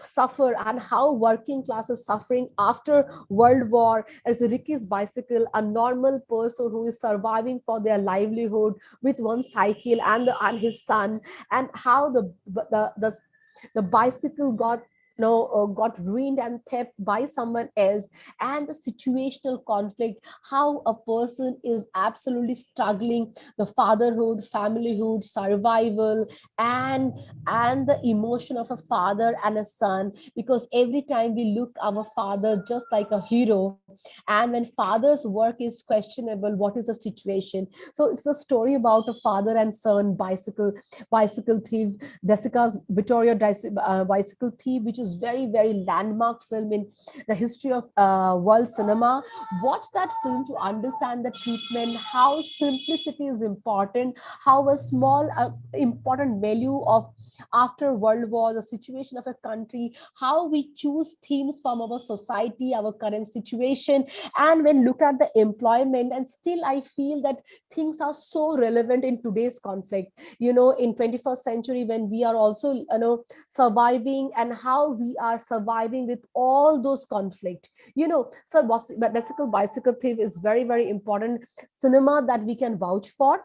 suffer, and how working class is suffering after World War. As Ricky's bicycle, a normal person who is surviving for their livelihood with one cycle and his son, and how the bicycle got ruined and theft by someone else, and the situational conflict, how a person is absolutely struggling, the fatherhood, familyhood, survival, and the emotion of a father and a son. Because every time we look our father just like a hero, and when father's work is questionable, what is the situation? So it's a story about a father and son, bicycle thief, Desica's Bicycle Thief, which is very, very landmark film in the history of world cinema. Watch that film to understand the treatment, how simplicity is important, how a small important value of after World War, the situation of a country, how we choose themes from our society, our current situation. And when look at the employment, and still I feel that things are so relevant in today's conflict, in 21st century, when we are also surviving, and how we are surviving with all those conflict. So Bicycle Thief is very, very important cinema that we can vouch for.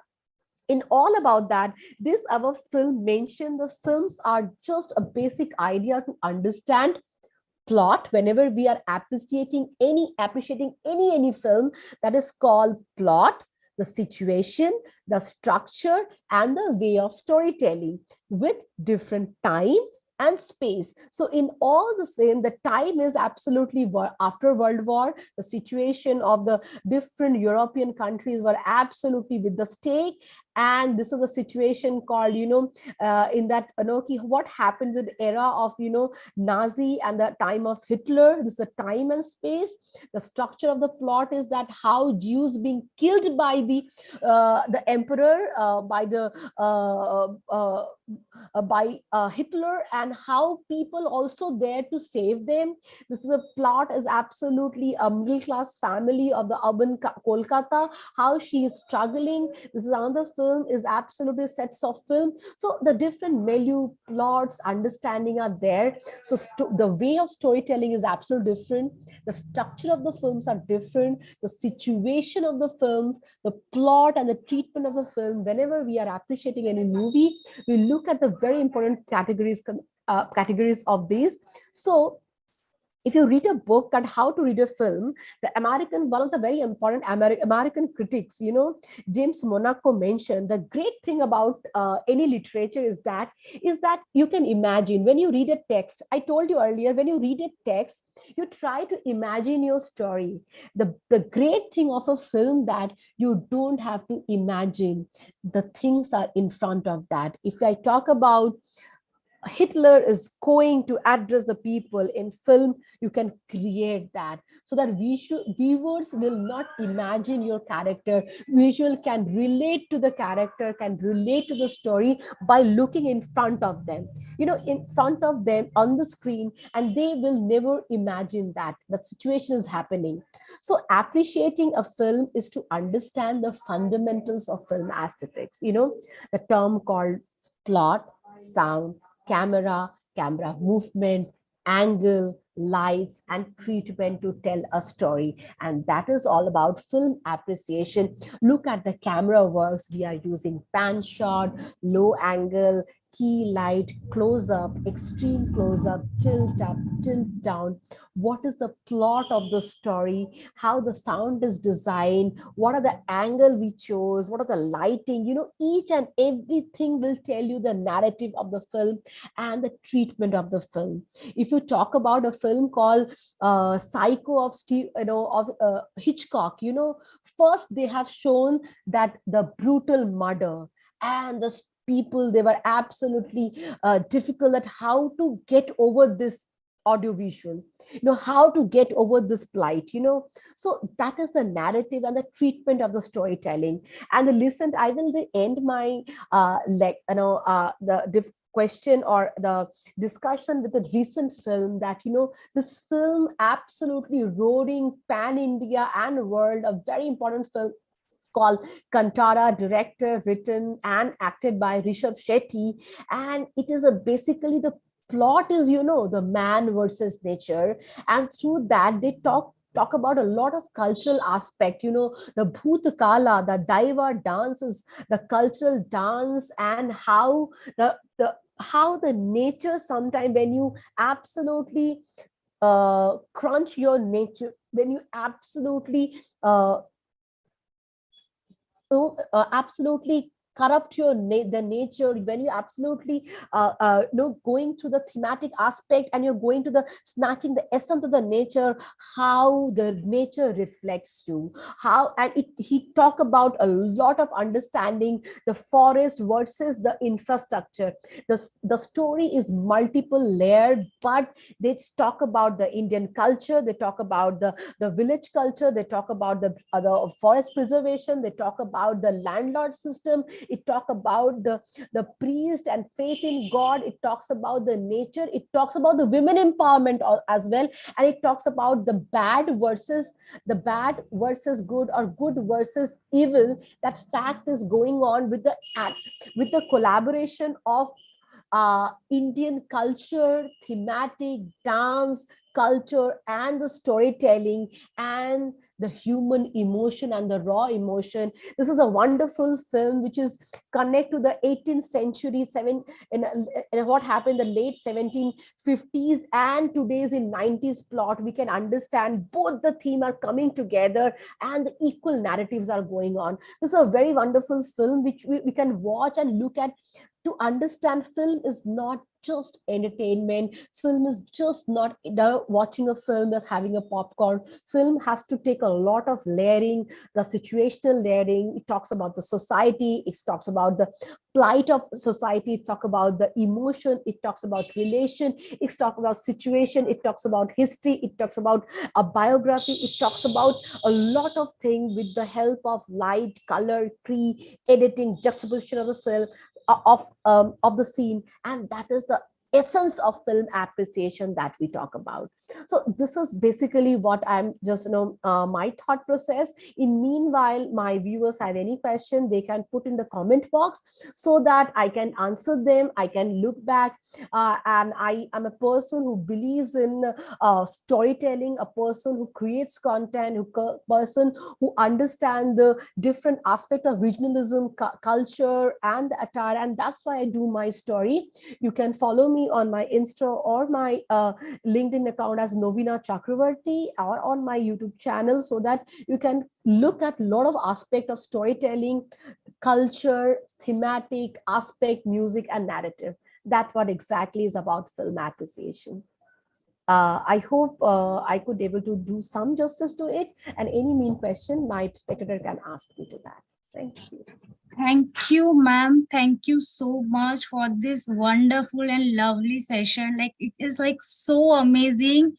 in all about that, this our film mentioned the films are just a basic idea to understand plot. Whenever we are appreciating any film, that is called plot, the situation, the structure, and the way of storytelling with different time and space. So in all the same, the time is absolutely after World War, the situation of the different European countries were absolutely with the stake. And this is a situation called, in that Anoki, what happens in the era of, Nazi and the time of Hitler. This is a time and space. The structure of the plot is that how Jews being killed by the emperor, by Hitler, and how people also there to save them. This is a plot is absolutely a middle class family of the urban Kolkata, how she is struggling. This is another film, is absolutely sets of film. So the different milieu plots understanding are there. So the way of storytelling is absolutely different. The structure of the films are different. The situation of the films, the plot and the treatment of the film. Whenever we are appreciating any movie, we look at the very important categories of these. So if you read a book on how to read a film, one of the very important American critics, James Monaco, mentioned the great thing about any literature is that you can imagine when you read a text. I told you earlier, when you read a text, you try to imagine your story. The great thing of a film that you don't have to imagine. The things are in front of that. If I talk about Hitler is going to address the people in film, you can create that so that viewers will not imagine your character. Visual can relate to the character, can relate to the story by looking in front of them, in front of them on the screen, and they will never imagine that situation is happening. So appreciating a film is to understand the fundamentals of film aesthetics, the term called plot, sound, camera movement, angle, lights, and treatment to tell a story. And that is all about film appreciation. Look at the camera works. We are using pan shot, low angle, key light, close up, extreme close up, tilt up, tilt down. What is the plot of the story? How the sound is designed? What are the angle we chose? What are the lighting? Each and everything will tell you the narrative of the film and the treatment of the film. If you talk about a film called Psycho of Hitchcock, first they have shown that the brutal murder and the people, they were absolutely difficult at how to get over this audiovisual, how to get over this plight, so that is the narrative and the treatment of the storytelling. And I will end my question or the discussion with a recent film that, this film absolutely roaring pan India and world, a very important film called Kantara, director, written and acted by Rishabh Shetty. And it is basically the plot is, the man versus nature. And through that, they talk about a lot of cultural aspect, the Bhutakala, the Daiva dances, the cultural dance, and how the nature sometimes when you absolutely crunch your nature, when you absolutely absolutely corrupt the nature, when you absolutely going through the thematic aspect and you're going to the snatching the essence of the nature, how the nature reflects you, he talk about a lot of understanding the forest versus the infrastructure. The story is multiple layered, but they talk about the Indian culture, they talk about the village culture, they talk about the forest preservation, they talk about the landlord system, it talk about the priest and faith in God, it talks about the nature, it talks about the women empowerment as well, and it talks about the bad versus good, or good versus evil. That fact is going on with the collaboration of Indian culture, thematic, dance, culture and the storytelling and the human emotion and the raw emotion. This is a wonderful film which is connect to the 18th century, in what happened in the late 1750s and today's in 90s plot. We can understand both the theme are coming together and the equal narratives are going on. This is a very wonderful film which we can watch and look at to understand. Film is not just entertainment. Film is just not watching a film as having a popcorn. Film has to take a lot of layering, the situational layering. It talks about the society, it talks about the plight of society, it talks about the emotion, it talks about relation, it talks about situation, it talks about history, it talks about a biography, it talks about a lot of things with the help of light, color, tree, editing, juxtaposition of the cell, of the scene. And that is the essence of film appreciation that we talk about. So this is basically what I'm just my thought process. In meanwhile, my viewers have any question, they can put in the comment box so that I can answer them. I can look back, and I am a person who believes in storytelling, a person who creates content, person who understand the different aspect of regionalism, culture and the attire. And that's why I do my story. You can follow me on my Insta or my LinkedIn account as Noveena Chakravorty, or on my YouTube channel, so that you can look at a lot of aspect of storytelling, culture, thematic aspect, music and narrative. That's what exactly is about film appreciation. I hope I could able to do some justice to it, and any mean question my spectator can ask me to that. Thank you. Thank you, ma'am. Thank you so much for this wonderful and lovely session. Like it is like so amazing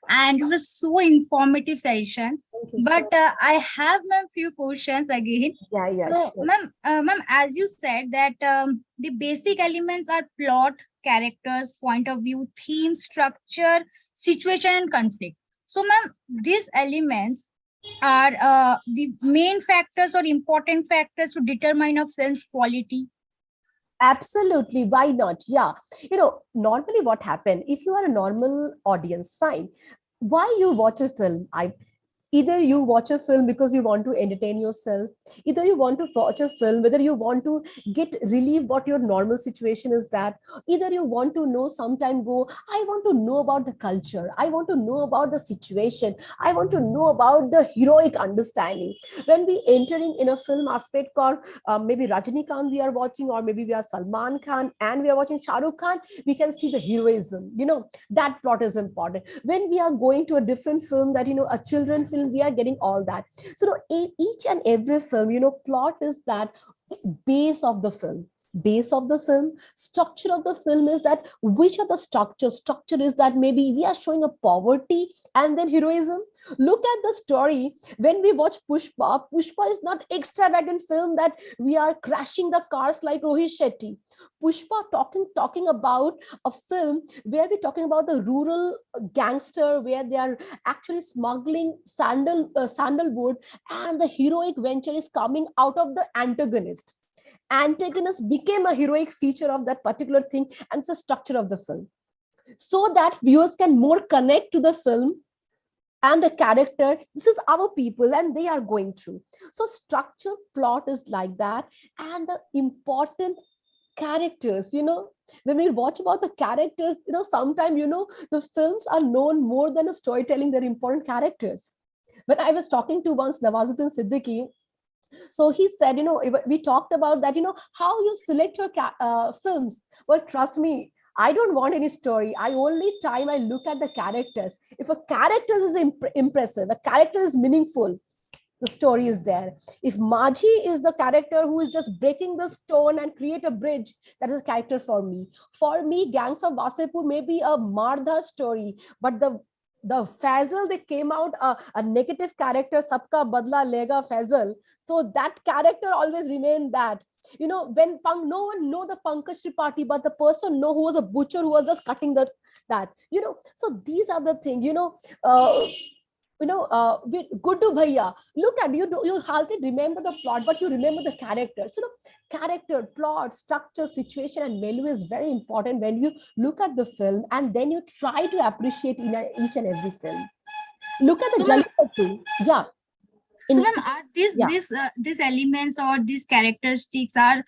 and it was so informative sessions. Thank you But so I have ma'am few questions again. yeah, So sure. ma'am, as you said that the basic elements are plot, characters, point of view, theme, structure, situation, and conflict. So ma'am, these elements are the main factors or important factors to determine a film's quality. Absolutely, why not? Yeah, normally what happen, if you are a normal audience, fine. Why you watch a film? I Either you watch a film because you want to entertain yourself, either you want to watch a film whether you want to get relieve what your normal situation is, that either you want to know, sometime go, I want to know about the culture, I want to know about the situation, I want to know about the heroic understanding. When we entering in a film aspect called maybe Rajnikant we are watching, or maybe we are Salman Khan and we are watching Shah Rukh Khan, we can see the heroism, that plot is important. When we are going to a different film, that a children film, we are getting all that. So each and every film, plot is that base of the film. Base of the film, structure of the film is that which are the structure is that maybe we are showing a poverty and then heroism. Look at the story. When we watch Pushpa is not extravagant film that we are crashing the cars like Rohit Shetty. Pushpa talking about a film where we're talking about the rural gangster, where they are actually smuggling sandalwood, and the heroic venture is coming out of the antagonist became a heroic feature of that particular thing, and it's the structure of the film, so that viewers can more connect to the film and the character. This is our people and they are going through. So structure plot is like that. And the important characters, when we watch about the characters, sometimes the films are known more than a storytelling, they're important characters. When I was talking to once Nawazuddin Siddiqui, so he said, we talked about that, how you select your films. Well, trust me, I don't want any story. I only time I look at the characters. If a character is impressive, a character is meaningful, the story is there. If Majhi is the character who is just breaking the stone and create a bridge, that is a character for me. For me, Gangs of Wasepur may be a Mardha story, but the Faisal, they came out a negative character, Sabka Badla Lega Faisal. So that character always remained that. When no one know the Pankaj Tripathi, but the person know who was a butcher who was just cutting that. So these are the thing, with Guddu Bhaiya, look at you hardly remember the plot, but you remember the characters. Character, plot, structure, situation, and milieu is very important when you look at the film, and then you try to appreciate each and every film. Look at the So, ma'am, Jallikattu. Yeah. so In ma'am, are yeah. these elements or these characteristics are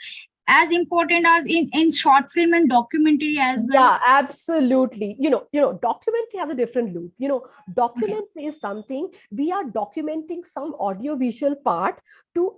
as important as in short film and documentary as well? Yeah, absolutely. Documentary has a different loop. Okay. Documentary is something we are documenting some audio visual part to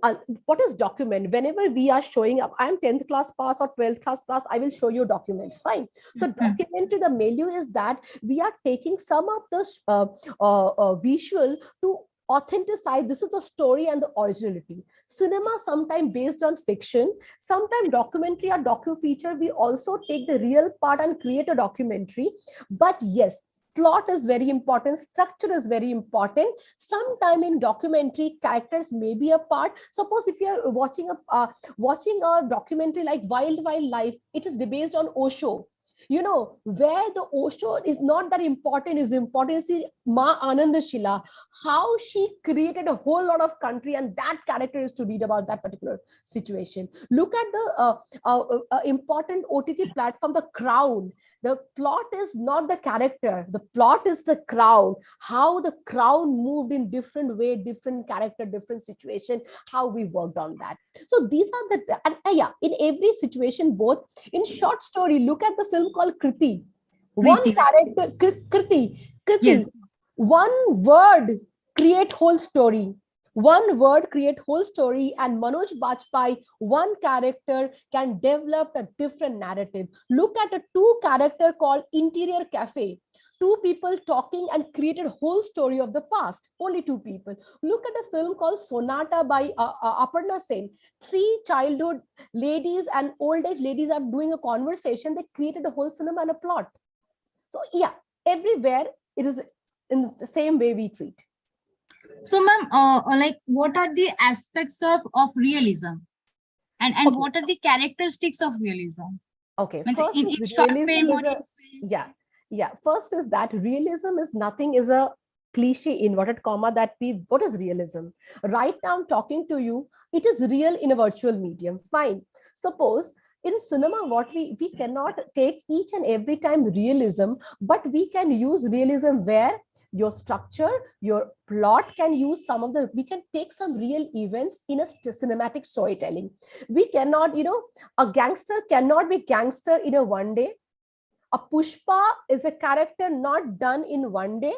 what is document. Whenever we are showing up, I'm 10th class pass or 12th class pass, I will show you document. Fine. So Mhm. documentary, the milieu is that we are taking some of the visual to authenticate. This is the story and the originality. Cinema sometimes based on fiction, sometimes documentary or docu feature, we also take the real part and create a documentary. But yes, plot is very important, structure is very important. Sometime in documentary, characters may be a part. Suppose if you are watching a documentary like Wild Life, it is based on Osho. Where the Osho is not that important, is important is Ma Anandashila, how she created a whole lot of country, and that character is to read about that particular situation. Look at the important OTT platform, The Crown. The plot is not the character, the plot is the crown, how the crown moved in different way, different character, different situation, how we worked on that. So these are yeah, in every situation, both in short story, look at the film called Kriti. One Kriti, right? character, Kriti, Yes. one word create whole story. One word create whole story, and Manoj Bajpayee, one character can develop a different narrative. Look at a two character called Interior Cafe. Two people talking and created whole story of the past. Only two people. Look at a film called Sonata by Aparna Sen. Three childhood ladies and old age ladies are doing a conversation. They created a whole cinema and a plot. So yeah, everywhere it is in the same way we treat. So, ma'am, like, what are the aspects of realism, and Okay, what are the characteristics of realism? okay. Means First in is short realism film or is a, in film? yeah, yeah. First is that realism is nothing, is a cliche inverted comma that we, what is realism? Right now I'm talking to you, it is real in a virtual medium. Fine. Suppose in cinema, what we cannot take each and every time realism, but we can use realism where your structure, your plot can use some of the, we can take some real events in a cinematic storytelling. We cannot, a gangster cannot be gangster in a one day. A Pushpa is a character not done in one day.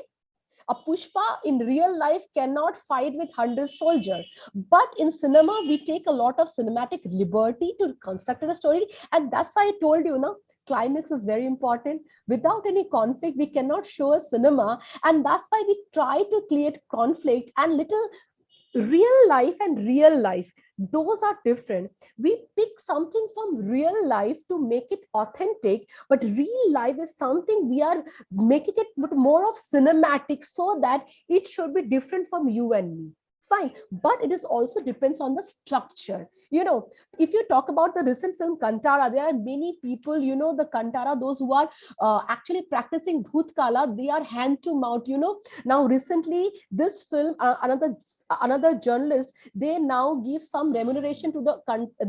A Pushpa in real life cannot fight with 100 soldiers. But in cinema, we take a lot of cinematic liberty to construct a story. And that's why I told you, climax is very important. Without any conflict, we cannot show a cinema. And that's why we try to create conflict and little real life and real life, those are different. We pick something from real life to make it authentic, but real life is something we are making it more of cinematic so that it should be different from you and me. Fine, but it is also depends on the structure. If you talk about the recent film Kantara, there are many people, the Kantara, those who are actually practicing bhutkala, they are hand to mouth. Now recently this film, another journalist, they now give some remuneration to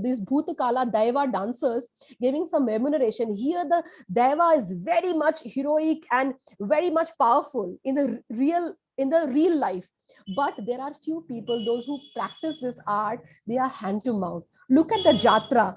these bhutkala daiva dancers, giving some remuneration. Here the daiva is very much heroic and very much powerful in the real life, but there are few people, those who practice this art, they are hand to mouth. Look at the jatra,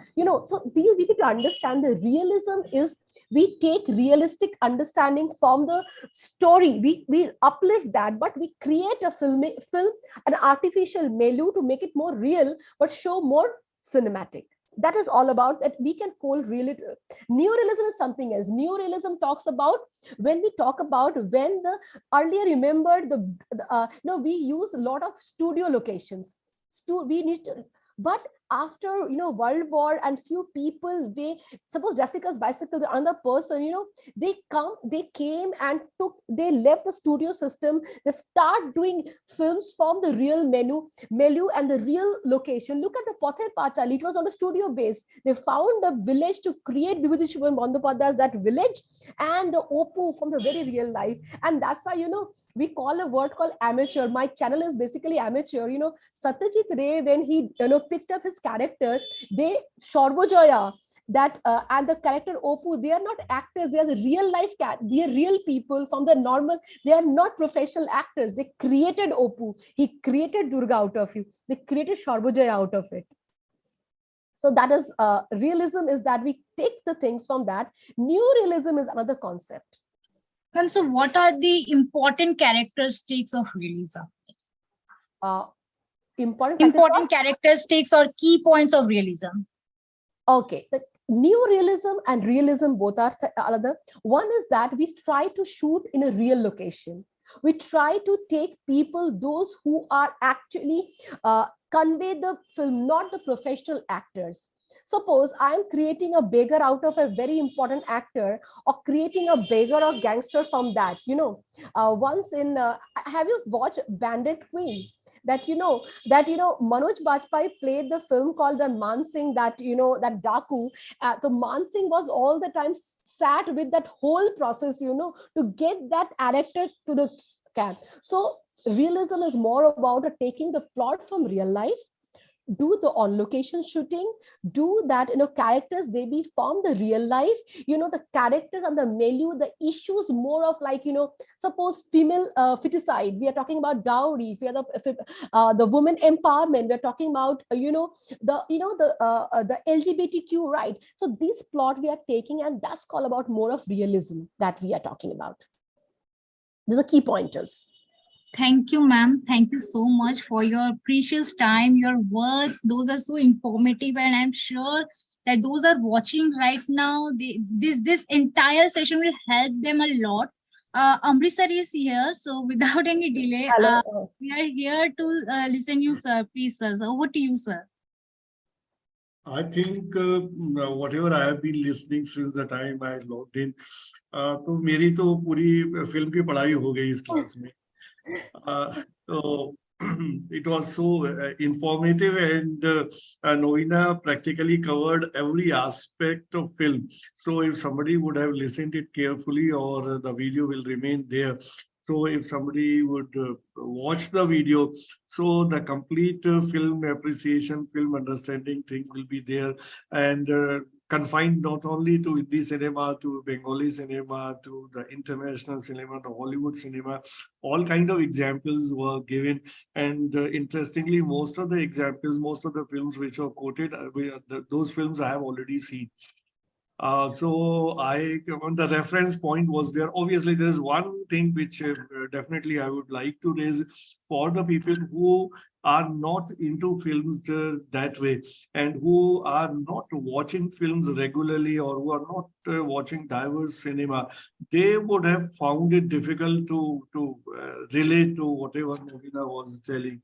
so these we need to understand. The realism is, we take realistic understanding from the story, we uplift that, but we create a film, an artificial milieu to make it more real but show more cinematic. That is all about that. We can call realism. Neorealism is something else. Neorealism talks about, when we talk about, when the earlier, remember we use a lot of studio locations. We need to, but after World War, and few people, they suppose Jessica's bicycle, the another person, they came and they left the studio system, they start doing films from the real menu and the real location. Look at the Pather Pachali, it was on a studio based. They found a village to create Vibhutishan Bandopadaya's that village, and the Opu from the very real life. And that's why we call a word called amateur. My channel is basically amateur. Satyajit Ray, when he picked up his character, they Shorbojoya, that and the character Opu, they are not actors, they are the real life they are real people from the normal, they are not professional actors. They created Opu, he created Durga out of you, they created Shorbojoya out of it. So that is realism, is that we take the things from that. New realism is another concept. And so what are the important characteristics of realism? Important characteristics or key points of realism. Okay, the new realism and realism both are another. One is that we try to shoot in a real location. We try to take people, those who are actually convey the film, not the professional actors. Suppose I am creating a beggar out of a very important actor, or creating a beggar or gangster from that. Once in, have you watched Bandit Queen? That Manoj Bajpayee played the film called the Mansingh, that that Daku. So Mansingh was all the time sat with that whole process, to get that character to the camp. So realism is more about taking the plot from real life, do the on location shooting, do that characters, they be from the real life, the characters and the milieu, the issues more of like suppose female feticide, we are talking about dowry, if we are the women empowerment, we're talking about the LGBTQ right. So this plot we are taking, and that's called about more of realism that we are talking about. These are key pointers. Thank you, ma'am. Thank you so much for your precious time, your words. Those are so informative, and I'm sure that those are watching right now, this entire session will help them a lot. Amritsar is here, so without any delay, we are here to listen you, sir. Please, sir. So over to you, sir. I think whatever I have been listening since the time I logged in, तो मेरी तो पूरी film की पढ़ाई हो गई इस class में. So it was so informative, and Noveena practically covered every aspect of film. So if somebody would have listened it carefully, or the video will remain there. So if somebody would watch the video, so the complete film appreciation, film understanding thing will be there, and confined not only to Hindi cinema, to Bengali cinema, to the international cinema, to Hollywood cinema, all kind of examples were given. And interestingly, most of the examples, most of the films which were quoted, those films I have already seen. So the reference point was there. Obviously, there is one thing which definitely I would like to raise for the people who are not into films that way, and who are not watching films regularly, or who are not watching diverse cinema. They would have found it difficult to relate to whatever Noveena was telling.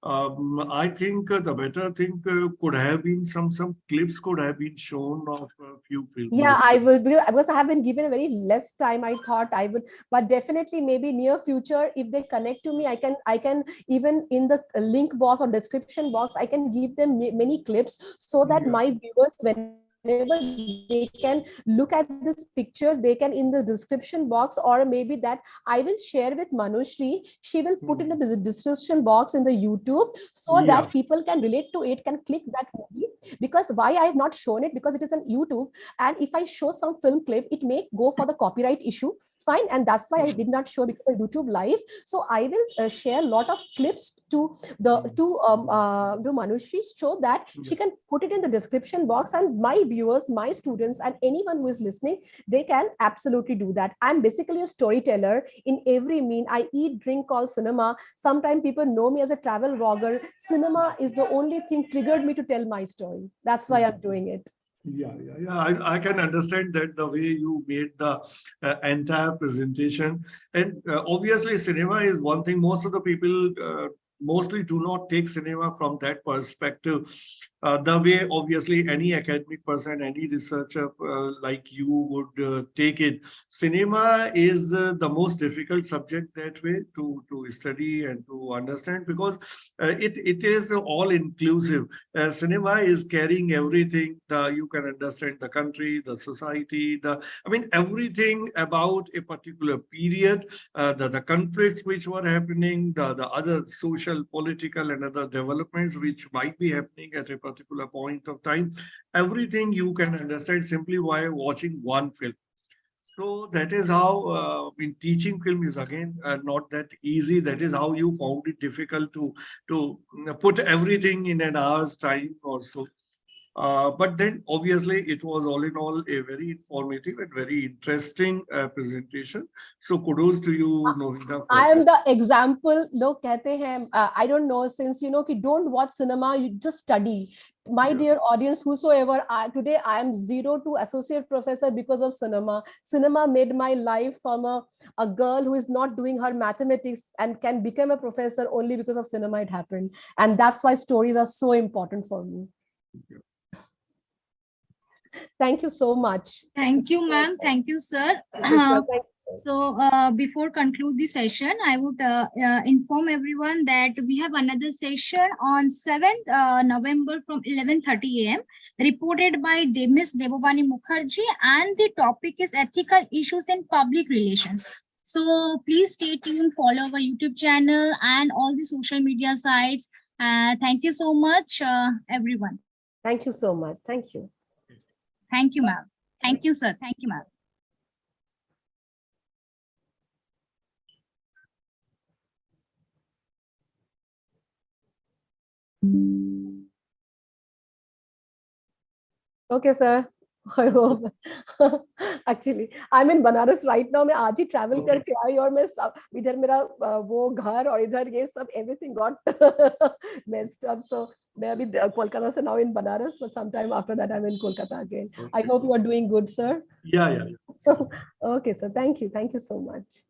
I think the better thing could have been some clips could have been shown of a few films. Yeah, I will, because I have been given a very less time. I thought I would, but definitely maybe near future, if they connect to me, I can even in the link box or description box, I can give them many clips, so that my viewers, whenever they can look at this picture, they can in the description box, or maybe that I will share with Manushri, she will put in the description box in the YouTube, so that people can relate to it, can click that movie. Because why I have not shown it, because it is on YouTube, and if I show some film clip, it may go for the copyright issue. Fine, and that's why I did not show, because of YouTube live. So I will share a lot of clips to the to Manushri, so that she can put it in the description box, and my viewers, my students, and anyone who is listening, they can absolutely do that. I'm basically a storyteller in every mean. I eat, drink, call cinema. Sometimes people know me as a travel vlogger. Cinema is the only thing triggered me to tell my story. That's why I'm doing it. Yeah. I can understand that the way you made the entire presentation. And obviously, cinema is one thing. Most of the people mostly do not take cinema from that perspective. The way obviously any academic person, any researcher like you would take it, cinema is the most difficult subject that way to study and to understand, because it is all inclusive. Cinema is carrying everything. You can understand the country, the society, I mean everything about a particular period, the conflicts which were happening, the other social, political, and other developments which might be happening at a particular point of time. Everything you can understand simply by watching one film. So that is how in teaching film is again not that easy. That is how you found it difficult to put everything in an hour's time or so. But then obviously it was all in all a very informative and very interesting presentation. So kudos to you, Noveena, for I am that. the example. लोग कहते हैं, I don't know, since you know कि don't watch cinema, you just study. My Yeah. dear audience, whosoever, today I am zero to associate professor because of cinema. Cinema made my life from a girl who is not doing her mathematics and can become a professor only because of cinema. It happened, and that's why stories are so important for me. Thank you so much. Thank you, ma'am. Thank you, sir. Thank you, sir. Thank you, sir. So before conclude the session, I would inform everyone that we have another session on 7th November from 11:30 a.m. reported by Ms. Devabani Mukherjee, and the topic is ethical issues in public relations. So please stay tuned, follow our YouTube channel and all the social media sites. Thank you so much, everyone. Thank you so much. Thank you. Thank you, ma'am. Thank you, sir. Thank you, ma'am. Okay, sir. I hope. Actually, I'm in Banaras right now. मैं आज ही travel Okay. करके आई और मैं इधर मेरा वो घर और इधर ये सब everything got messed up. So मैं अभी कोलकाता से now in Banaras, but sometime after that I'm in Kolkata again. I Okay. hope you are doing good, sir. Yeah. Okay, sir. Thank you. Thank you so much.